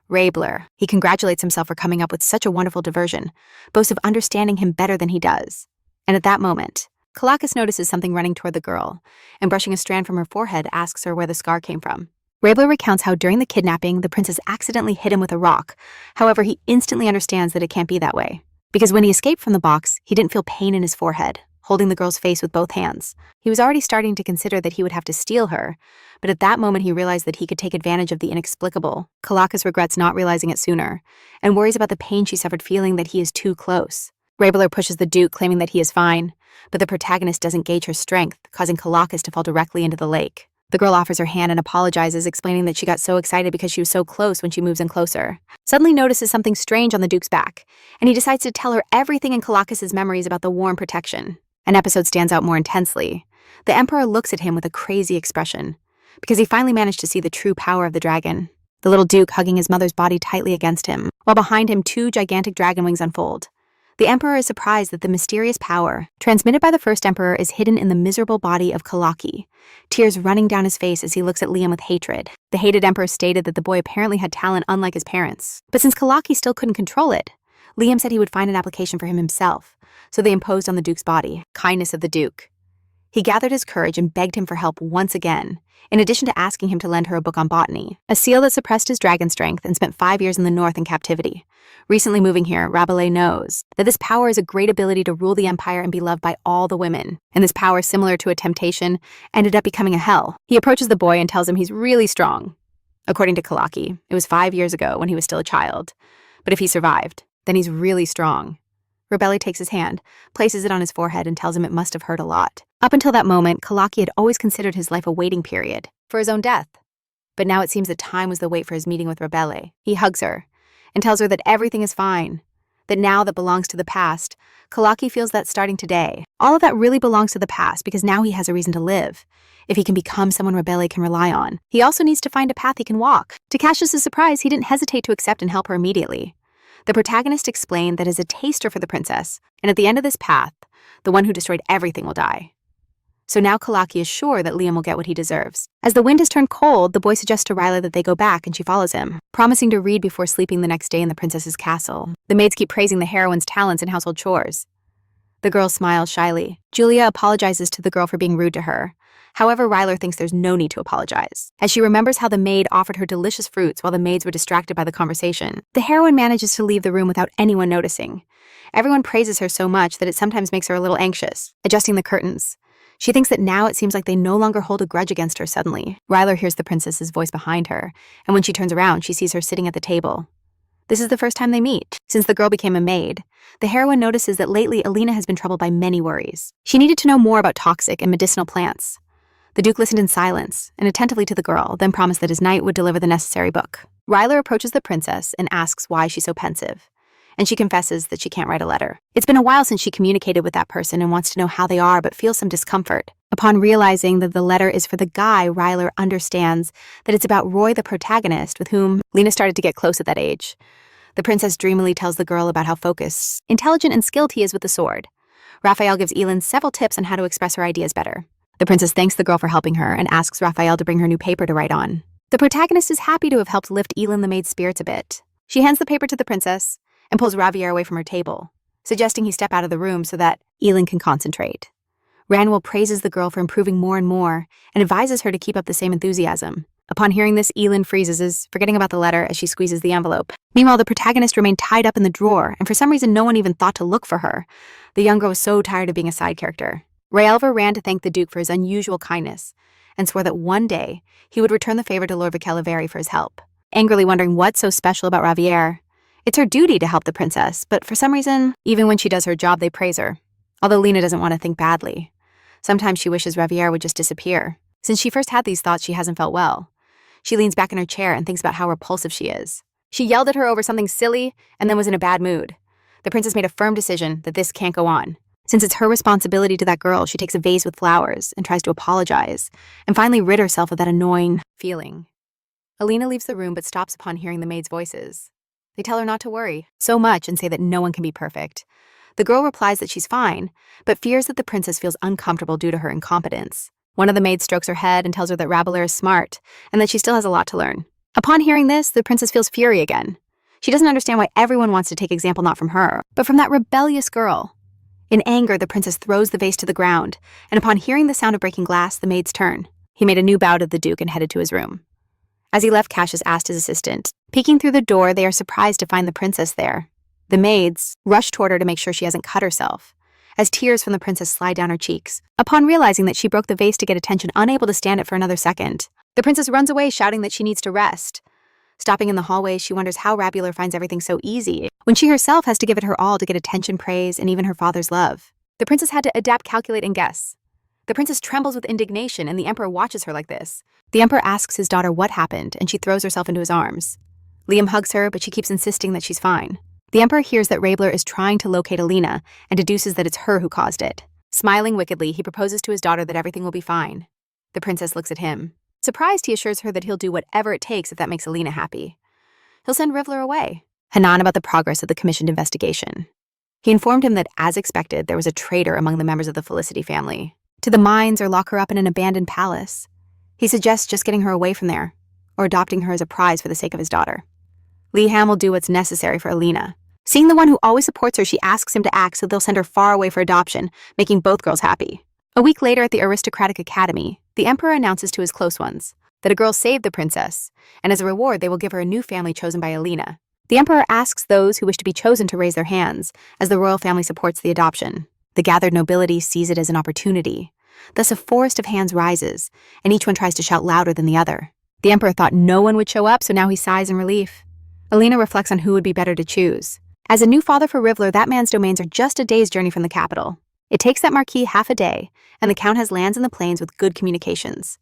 Ravelar, he congratulates himself for coming up with such a wonderful diversion, boasts of understanding him better than he does. And at that moment, Calacus notices something running toward the girl, and brushing a strand from her forehead, asks her where the scar came from. Ravelar recounts how during the kidnapping, the princess accidentally hit him with a rock. However, he instantly understands that it can't be that way, because when he escaped from the box, he didn't feel pain in his forehead, holding the girl's face with both hands. He was already starting to consider that he would have to steal her, but at that moment he realized that he could take advantage of the inexplicable. Calacus regrets not realizing it sooner, and worries about the pain she suffered feeling that he is too close. Ravelar pushes the Duke, claiming that he is fine, but the protagonist doesn't gauge her strength, causing Calacus to fall directly into the lake. The girl offers her hand and apologizes, explaining that she got so excited because she was so close when she moves in closer. Suddenly notices something strange on the Duke's back, and he decides to tell her everything in Calacus's memories about the warm protection. An episode stands out more intensely. The Emperor looks at him with a crazy expression, because he finally managed to see the true power of the dragon. the little duke hugging his mother's body tightly against him, while behind him 2 gigantic dragon wings unfold. The emperor is surprised that the mysterious power transmitted by the first emperor is hidden in the miserable body of Kalaki, tears running down his face as he looks at Liam with hatred. The hated emperor stated that the boy apparently had talent unlike his parents, but since Kalaki still couldn't control it, Liam said he would find an application for him himself, so they imposed on the duke's body. Kindness of the duke. He gathered his courage and begged him for help once again, in addition to asking him to lend her a book on botany, a seal that suppressed his dragon strength and spent 5 years in the north in captivity. Recently moving here, Rabelais knows that this power is a great ability to rule the empire and be loved by all the women, and this power, similar to a temptation, ended up becoming a hell. He approaches the boy and tells him he's really strong. According to Kalaki, it was 5 years ago when he was still a child, but if he survived, then he's really strong. Rabelais takes his hand, places it on his forehead, and tells him it must have hurt a lot. Up until that moment, Kalaki had always considered his life a waiting period for his own death. But now it seems that time was the wait for his meeting with Rabelais. He hugs her and tells her that everything is fine, that now that belongs to the past, Kalaki feels that starting today, all of that really belongs to the past because now he has a reason to live. If he can become someone Rabelais can rely on, he also needs to find a path he can walk. To Cassius's surprise, he didn't hesitate to accept and help her immediately. The protagonist explained that as a taster for the princess, and at the end of this path, the one who destroyed everything will die. So now Kalaki is sure that Liam will get what he deserves. As the wind has turned cold, the boy suggests to Ryla that they go back and she follows him, promising to read before sleeping the next day in the princess's castle. The maids keep praising the heroine's talents in household chores. The girl smiles shyly. Julia apologizes to the girl for being rude to her. However, Ryler thinks there's no need to apologize, as she remembers how the maid offered her delicious fruits while the maids were distracted by the conversation. The heroine manages to leave the room without anyone noticing. Everyone praises her so much that it sometimes makes her a little anxious, adjusting the curtains. She thinks that now it seems like they no longer hold a grudge against her suddenly. Ryler hears the princess's voice behind her, and when she turns around, she sees her sitting at the table. This is the first time they meet. Since the girl became a maid, the heroine notices that lately Alina has been troubled by many worries. She needed to know more about toxic and medicinal plants. The Duke listened in silence and attentively to the girl, then promised that his knight would deliver the necessary book. Ryler approaches the princess and asks why she's so pensive, and she confesses that she can't write a letter. It's been a while since she communicated with that person and wants to know how they are but feels some discomfort. Upon realizing that the letter is for the guy, Ryler understands that it's about Roy, the protagonist, with whom Lena started to get close at that age. The princess dreamily tells the girl about how focused, intelligent, and skilled he is with the sword. Raphael gives Elin several tips on how to express her ideas better. The princess thanks the girl for helping her and asks Raphael to bring her new paper to write on. The protagonist is happy to have helped lift Elin the maid's spirits a bit. She hands the paper to the princess and pulls Ravier away from her table, suggesting he step out of the room so that Elin can concentrate. Ranwell praises the girl for improving more and more and advises her to keep up the same enthusiasm. Upon hearing this, Elin freezes, forgetting about the letter as she squeezes the envelope. Meanwhile, the protagonist remained tied up in the drawer, and for some reason no one even thought to look for her. The young girl was so tired of being a side character. Raelver ran to thank the Duke for his unusual kindness and swore that one day he would return the favor to Lord Vicaliveri for his help. Angrily wondering what's so special about Ravier. It's her duty to help the princess, but for some reason, even when she does her job, they praise her. Although Lena doesn't want to think badly. Sometimes she wishes Ravier would just disappear. Since she first had these thoughts, she hasn't felt well. She leans back in her chair and thinks about how repulsive she is. She yelled at her over something silly and then was in a bad mood. The princess made a firm decision that this can't go on. Since it's her responsibility to that girl, she takes a vase with flowers and tries to apologize, and finally rid herself of that annoying feeling. Alina leaves the room but stops upon hearing the maids' voices. They tell her not to worry so much and say that no one can be perfect. The girl replies that she's fine, but fears that the princess feels uncomfortable due to her incompetence. One of the maids strokes her head and tells her that Rabelais is smart and that she still has a lot to learn. Upon hearing this, the princess feels fury again. She doesn't understand why everyone wants to take example not from her, but from that rebellious girl. In anger, the princess throws the vase to the ground, and upon hearing the sound of breaking glass, the maids turn. He made a new bow to the Duke and headed to his room. As he left, Cassius asked his assistant. Peeking through the door, they are surprised to find the princess there. The maids rush toward her to make sure she hasn't cut herself, as tears from the princess slide down her cheeks. Upon realizing that she broke the vase to get attention, unable to stand it for another second, the princess runs away, shouting that she needs to rest. Stopping in the hallway, she wonders how Rabulor finds everything so easy, when she herself has to give it her all to get attention, praise, and even her father's love. The princess had to adapt, calculate, and guess. The princess trembles with indignation, and the emperor watches her like this. The emperor asks his daughter what happened, and she throws herself into his arms. Liam hugs her, but she keeps insisting that she's fine. The emperor hears that Rabler is trying to locate Alina and deduces that it's her who caused it. Smiling wickedly, he proposes to his daughter that everything will be fine. The princess looks at him. Surprised, he assures her that he'll do whatever it takes if that makes Alina happy. He'll send Rivler away. Hanan about the progress of the commissioned investigation. He informed him that, as expected, there was a traitor among the members of the Felicity family. To the mines or lock her up in an abandoned palace. He suggests just getting her away from there, or adopting her as a prize for the sake of his daughter. Leham will do what's necessary for Alina. Seeing the one who always supports her, she asks him to act so they'll send her far away for adoption, making both girls happy. A week later at the aristocratic academy, the Emperor announces to his close ones that a girl saved the princess, and as a reward they will give her a new family chosen by Alina. The Emperor asks those who wish to be chosen to raise their hands, as the royal family supports the adoption. The gathered nobility sees it as an opportunity. Thus a forest of hands rises, and each one tries to shout louder than the other. The Emperor thought no one would show up, so now he sighs in relief. Alina reflects on who would be better to choose. As a new father for Rivler, that man's domains are just a day's journey from the capital. It takes that marquis half a day, and the Count has lands in the plains with good communications.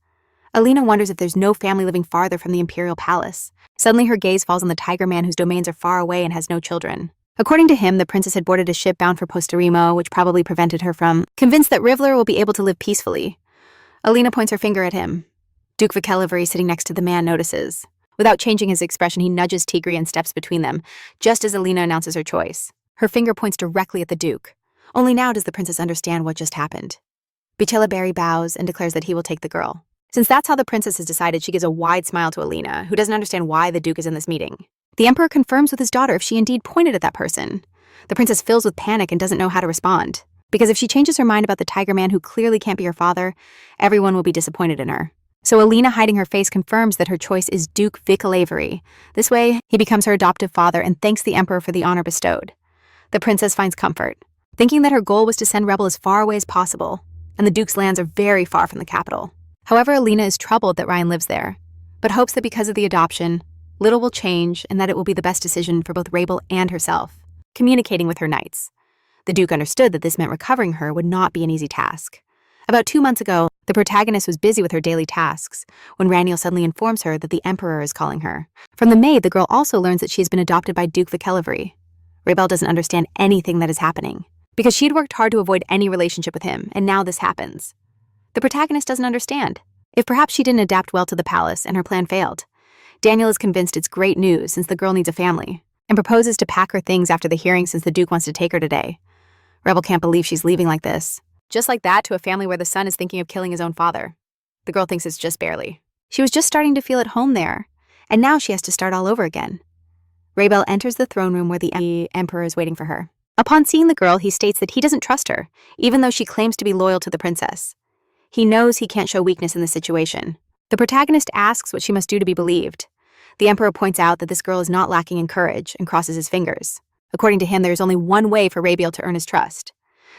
Alina wonders if there's no family living farther from the imperial palace. Suddenly her gaze falls on the tiger man whose domains are far away and has no children. According to him, the princess had boarded a ship bound for Posterimo, which probably prevented her from. Convinced that Rivler will be able to live peacefully, Alina points her finger at him. Duke Vickelivary, sitting next to the man, notices. Without changing his expression, he nudges Tigri and steps between them, just as Alina announces her choice. Her finger points directly at the Duke. Only now does the princess understand what just happened. Vickelivary bows and declares that he will take the girl. Since that's how the princess has decided, she gives a wide smile to Alina, who doesn't understand why the Duke is in this meeting. The Emperor confirms with his daughter if she indeed pointed at that person. The princess fills with panic and doesn't know how to respond. Because if she changes her mind about the tiger man who clearly can't be her father, everyone will be disappointed in her. So Alina, hiding her face, confirms that her choice is Duke Vickelivary. This way, he becomes her adoptive father and thanks the Emperor for the honor bestowed. The princess finds comfort, thinking that her goal was to send Rebel as far away as possible, and the Duke's lands are very far from the capital. However, Alina is troubled that Ryan lives there, but hopes that because of the adoption, little will change and that it will be the best decision for both Rabel and herself. Communicating with her knights. The Duke understood that this meant recovering her would not be an easy task. About 2 months ago, the protagonist was busy with her daily tasks when Raniel suddenly informs her that the Emperor is calling her. From the maid, the girl also learns that she has been adopted by Duke Vickelivary. Rabel doesn't understand anything that is happening, because she had worked hard to avoid any relationship with him, and now this happens. The protagonist doesn't understand. If perhaps she didn't adapt well to the palace and her plan failed. Daniel is convinced it's great news since the girl needs a family, and proposes to pack her things after the hearing since the Duke wants to take her today. Rebel can't believe she's leaving like this. Just like that, to a family where the son is thinking of killing his own father. The girl thinks it's just barely. She was just starting to feel at home there, and now she has to start all over again. Rabel enters the throne room where the Emperor is waiting for her. Upon seeing the girl, he states that he doesn't trust her, even though she claims to be loyal to the princess. He knows he can't show weakness in this situation. The protagonist asks what she must do to be believed. The Emperor points out that this girl is not lacking in courage and crosses his fingers. According to him, there is only one way for Rabel to earn his trust.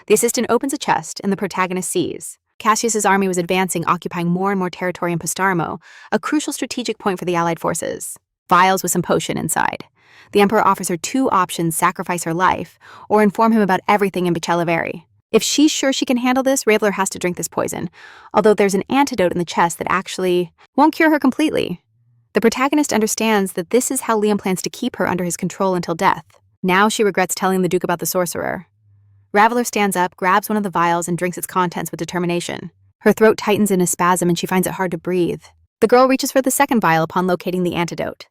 The assistant opens a chest, and the protagonist sees. Cassius's army was advancing, occupying more and more territory in Postarmo, a crucial strategic point for the Allied forces. Vials with some potion inside. The Emperor offers her 2 options: sacrifice her life, or inform him about everything in Vickelivary. If she's sure she can handle this, Rabler has to drink this poison, although there's an antidote in the chest that actually won't cure her completely. The protagonist understands that this is how Liam plans to keep her under his control until death. Now she regrets telling the Duke about the sorcerer. Raveler stands up, grabs one of the vials, and drinks its contents with determination. Her throat tightens in a spasm and she finds it hard to breathe. The girl reaches for the second vial upon locating the antidote.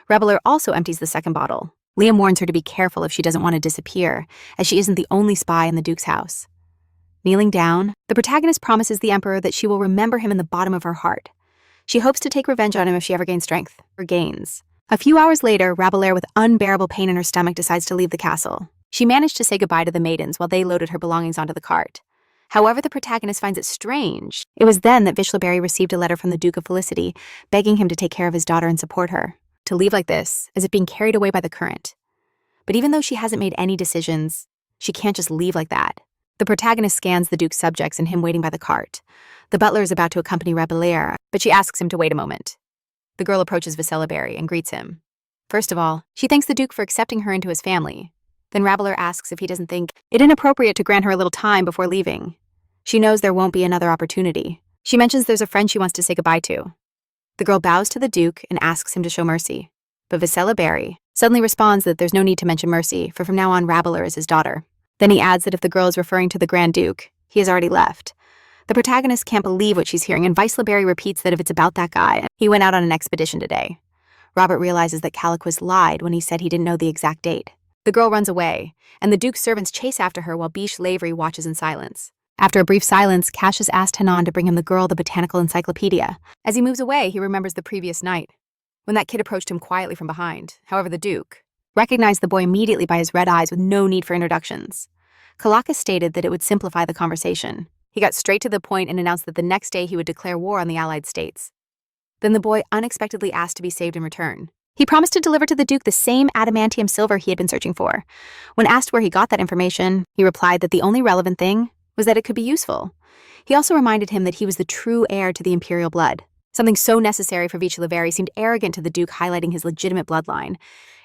Raveler also empties the second bottle. Liam warns her to be careful if she doesn't want to disappear, as she isn't the only spy in the Duke's house. Kneeling down, the protagonist promises the Emperor that she will remember him in the bottom of her heart. She hopes to take revenge on him if she ever gains strength, or gains. A few hours later, Rabelaire, with unbearable pain in her stomach, decides to leave the castle. She managed to say goodbye to the maidens while they loaded her belongings onto the cart. However, the protagonist finds it strange. It was then that Vichelberry received a letter from the Duke of Felicity, begging him to take care of his daughter and support her. To leave like this, as if being carried away by the current. But even though she hasn't made any decisions, she can't just leave like that. The protagonist scans the Duke's subjects and him waiting by the cart. The butler is about to accompany Rabelaire, but she asks him to wait a moment. The girl approaches Vichelberry and greets him. First of all, she thanks the Duke for accepting her into his family. Then Rabelaire asks if he doesn't think it inappropriate to grant her a little time before leaving. She knows there won't be another opportunity. She mentions there's a friend she wants to say goodbye to. The girl bows to the Duke and asks him to show mercy. But Vichelberry suddenly responds that there's no need to mention mercy, for from now on Rabelaire is his daughter. Then he adds that if the girl is referring to the Grand Duke, he has already left. The protagonist can't believe what she's hearing, and Vice LeBerry repeats that if it's about that guy, he went out on an expedition today. Robert realizes that Caliquis lied when he said he didn't know the exact date. The girl runs away, and the Duke's servants chase after her while Biche Lavery watches in silence. After a brief silence, Cassius asks Hanan to bring him the girl the botanical encyclopedia. As he moves away, he remembers the previous night, when that kid approached him quietly from behind. However, the Duke recognized the boy immediately by his red eyes with no need for introductions. Caliquis stated that it would simplify the conversation. He got straight to the point and announced that the next day he would declare war on the Allied states. Then the boy unexpectedly asked to be saved in return. He promised to deliver to the Duke the same adamantium silver he had been searching for. When asked where he got that information, he replied that the only relevant thing was that it could be useful. He also reminded him that he was the true heir to the imperial blood. Something so necessary for Biche Lavery seemed arrogant to the Duke, highlighting his legitimate bloodline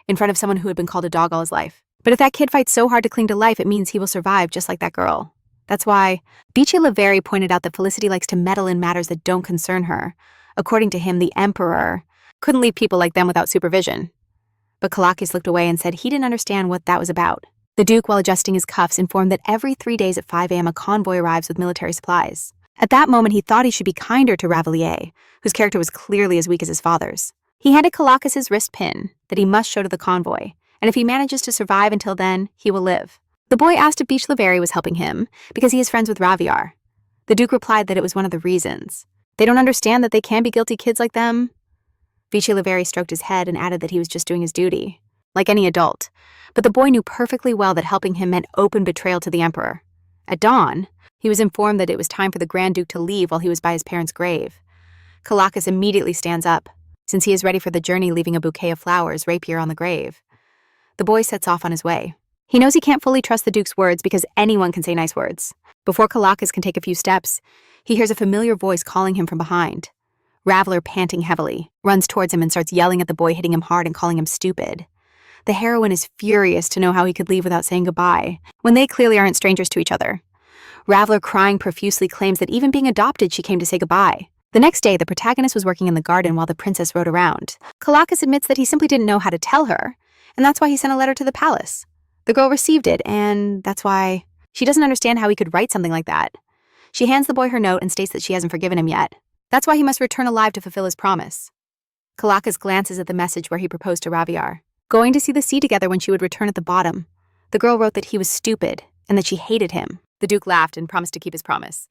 in front of someone who had been called a dog all his life. But if that kid fights so hard to cling to life, it means he will survive just like that girl. That's why Biche Lavery pointed out that Felicity likes to meddle in matters that don't concern her. According to him, the Emperor couldn't leave people like them without supervision. But Caliquis looked away and said he didn't understand what that was about. The Duke, while adjusting his cuffs, informed that every 3 days at 5 a.m. a convoy arrives with military supplies. At that moment, he thought he should be kinder to Ravelier, whose character was clearly as weak as his father's. He handed Caliquis his wrist pin that he must show to the convoy, and if he manages to survive until then, he will live. The boy asked if Biche Lavery was helping him because he is friends with Raviar. The Duke replied that it was one of the reasons. They don't understand that they can be guilty kids like them. Biche Lavery stroked his head and added that he was just doing his duty, like any adult. But the boy knew perfectly well that helping him meant open betrayal to the Emperor. At dawn, he was informed that it was time for the Grand Duke to leave while he was by his parents' grave. Caliquis immediately stands up, since he is ready for the journey, leaving a bouquet of flowers, rapier on the grave. The boy sets off on his way. He knows he can't fully trust the Duke's words because anyone can say nice words. Before Caliquis can take a few steps, he hears a familiar voice calling him from behind. Raveler, panting heavily, runs towards him and starts yelling at the boy, hitting him hard and calling him stupid. The heroine is furious to know how he could leave without saying goodbye, when they clearly aren't strangers to each other. Raveler, crying profusely, claims that even being adopted, she came to say goodbye. The next day, the protagonist was working in the garden while the princess rode around. Caliquis admits that he simply didn't know how to tell her, and that's why he sent a letter to the palace. The girl received it, and that's why she doesn't understand how he could write something like that. She hands the boy her note and states that she hasn't forgiven him yet. That's why he must return alive to fulfill his promise. Caliquis glances at the message where he proposed to Raviar, going to see the sea together when she would return at the bottom. The girl wrote that he was stupid and that she hated him. The Duke laughed and promised to keep his promise.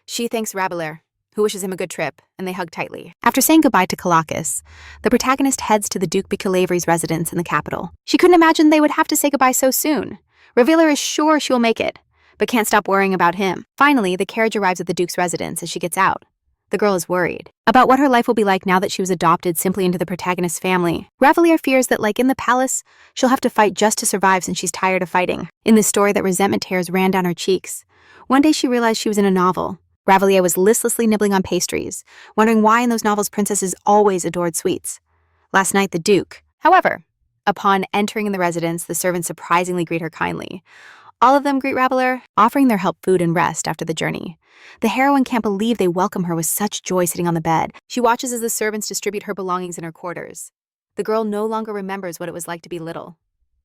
She thanks Rabelais, who wishes him a good trip, and they hug tightly. After saying goodbye to Caliquis, the protagonist heads to the Duke Biche Lavery's residence in the capital. She couldn't imagine they would have to say goodbye so soon. Ravelar is sure she will make it, but can't stop worrying about him. Finally, the carriage arrives at the Duke's residence as she gets out. The girl is worried about what her life will be like now that she was adopted simply into the protagonist's family. Ravelier fears that, like in the palace, she'll have to fight just to survive since she's tired of fighting. In this story, that resentment tears ran down her cheeks. One day she realized she was in a novel. Ravelier was listlessly nibbling on pastries, wondering why in those novels princesses always adored sweets. Last night, the Duke. However, upon entering in the residence, the servants surprisingly greet her kindly. All of them greet Rabelais, offering their help food and rest after the journey. The heroine can't believe they welcome her with such joy sitting on the bed. She watches as the servants distribute her belongings in her quarters. The girl no longer remembers what it was like to be little.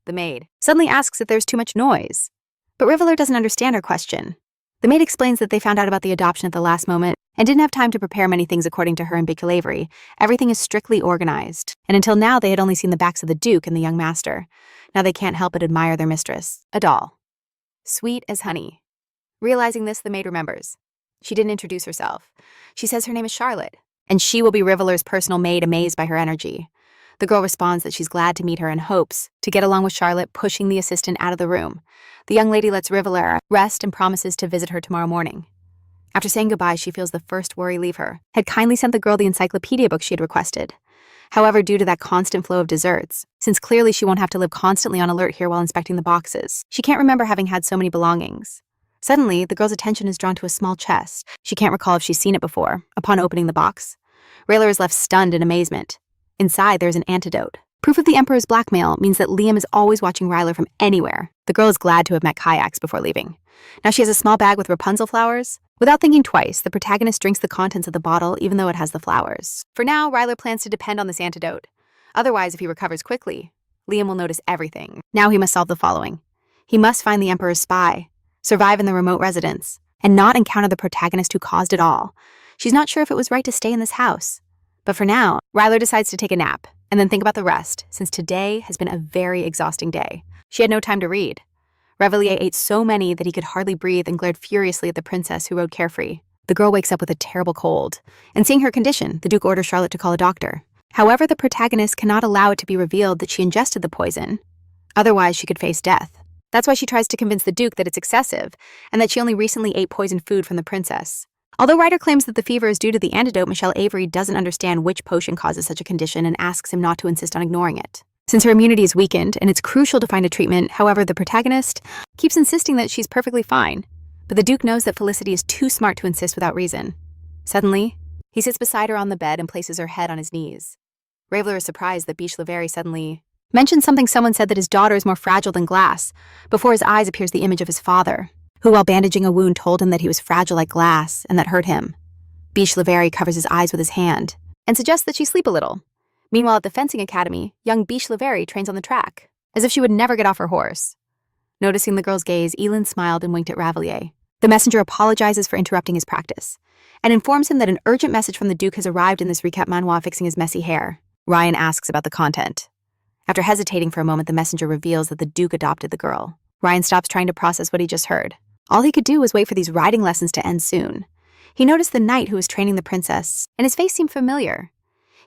The maid suddenly asks if there's too much noise, but Riveler doesn't understand her question. The maid explains that they found out about the adoption at the last moment and didn't have time to prepare many things according to her and Biche Lavery. Everything is strictly organized, and until now they had only seen the backs of the Duke and the young master. Now they can't help but admire their mistress, a doll. Sweet as honey. Realizing this, the maid remembers. She didn't introduce herself. She says her name is Charlotte, and she will be Riveler's personal maid, amazed by her energy. The girl responds that she's glad to meet her and hopes to get along with Charlotte, pushing the assistant out of the room. The young lady lets Riveler rest and promises to visit her tomorrow morning. After saying goodbye, she feels the first worry leave her. Had kindly sent the girl the encyclopedia book she had requested. However, due to that constant flow of desserts, since clearly she won't have to live constantly on alert here while inspecting the boxes, she can't remember having had so many belongings. Suddenly, the girl's attention is drawn to a small chest. She can't recall if she's seen it before. Upon opening the box, Rayler is left stunned in amazement. Inside, there's an antidote. Proof of the Emperor's blackmail means that Liam is always watching Ryler from anywhere. The girl is glad to have met Kayaks before leaving. Now she has a small bag with Rapunzel flowers. Without thinking twice, the protagonist drinks the contents of the bottle even though it has the flowers. For now, Ryler plans to depend on this antidote. Otherwise, if he recovers quickly, Liam will notice everything. Now he must solve the following. He must find the Emperor's spy, survive in the remote residence, and not encounter the protagonist who caused it all. She's not sure if it was right to stay in this house. But for now, Ryler decides to take a nap and then think about the rest, since today has been a very exhausting day. She had no time to read. Revelier ate so many that he could hardly breathe and glared furiously at the princess who rode carefree. The girl wakes up with a terrible cold, and seeing her condition, the Duke orders Charlotte to call a doctor. However, the protagonist cannot allow it to be revealed that she ingested the poison. Otherwise, she could face death. That's why she tries to convince the Duke that it's excessive, and that she only recently ate poisoned food from the princess. Although Ryder claims that the fever is due to the antidote, Michelle Avery doesn't understand which potion causes such a condition and asks him not to insist on ignoring it. Since her immunity is weakened and it's crucial to find a treatment, however, the protagonist keeps insisting that she's perfectly fine. But the Duke knows that Felicity is too smart to insist without reason. Suddenly, he sits beside her on the bed and places her head on his knees. Raveler is surprised that Biche Lavery suddenly mentions something someone said that his daughter is more fragile than glass. Before his eyes appears the image of his father, who while bandaging a wound told him that he was fragile like glass and that hurt him. Biche Lavery covers his eyes with his hand and suggests that she sleep a little. Meanwhile, at the fencing academy, young Biche Lavery trains on the track, as if she would never get off her horse. Noticing the girl's gaze, Elin smiled and winked at Ravelier. The messenger apologizes for interrupting his practice and informs him that an urgent message from the Duke has arrived in this recap manhwa fixing his messy hair. Ryan asks about the content. After hesitating for a moment, the messenger reveals that the Duke adopted the girl. Ryan stops trying to process what he just heard. All he could do was wait for these riding lessons to end soon. He noticed the knight who was training the princess, and his face seemed familiar.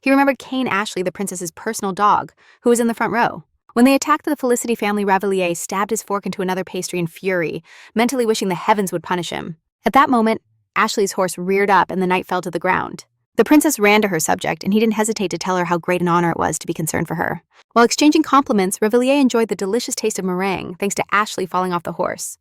He remembered Kane Ashley, the princess's personal dog, who was in the front row. When they attacked the Felicity family, Ravelier stabbed his fork into another pastry in fury, mentally wishing the heavens would punish him. At that moment, Ashley's horse reared up and the knight fell to the ground. The princess ran to her subject, and he didn't hesitate to tell her how great an honor it was to be concerned for her. While exchanging compliments, Ravelier enjoyed the delicious taste of meringue thanks to Ashley falling off the horse.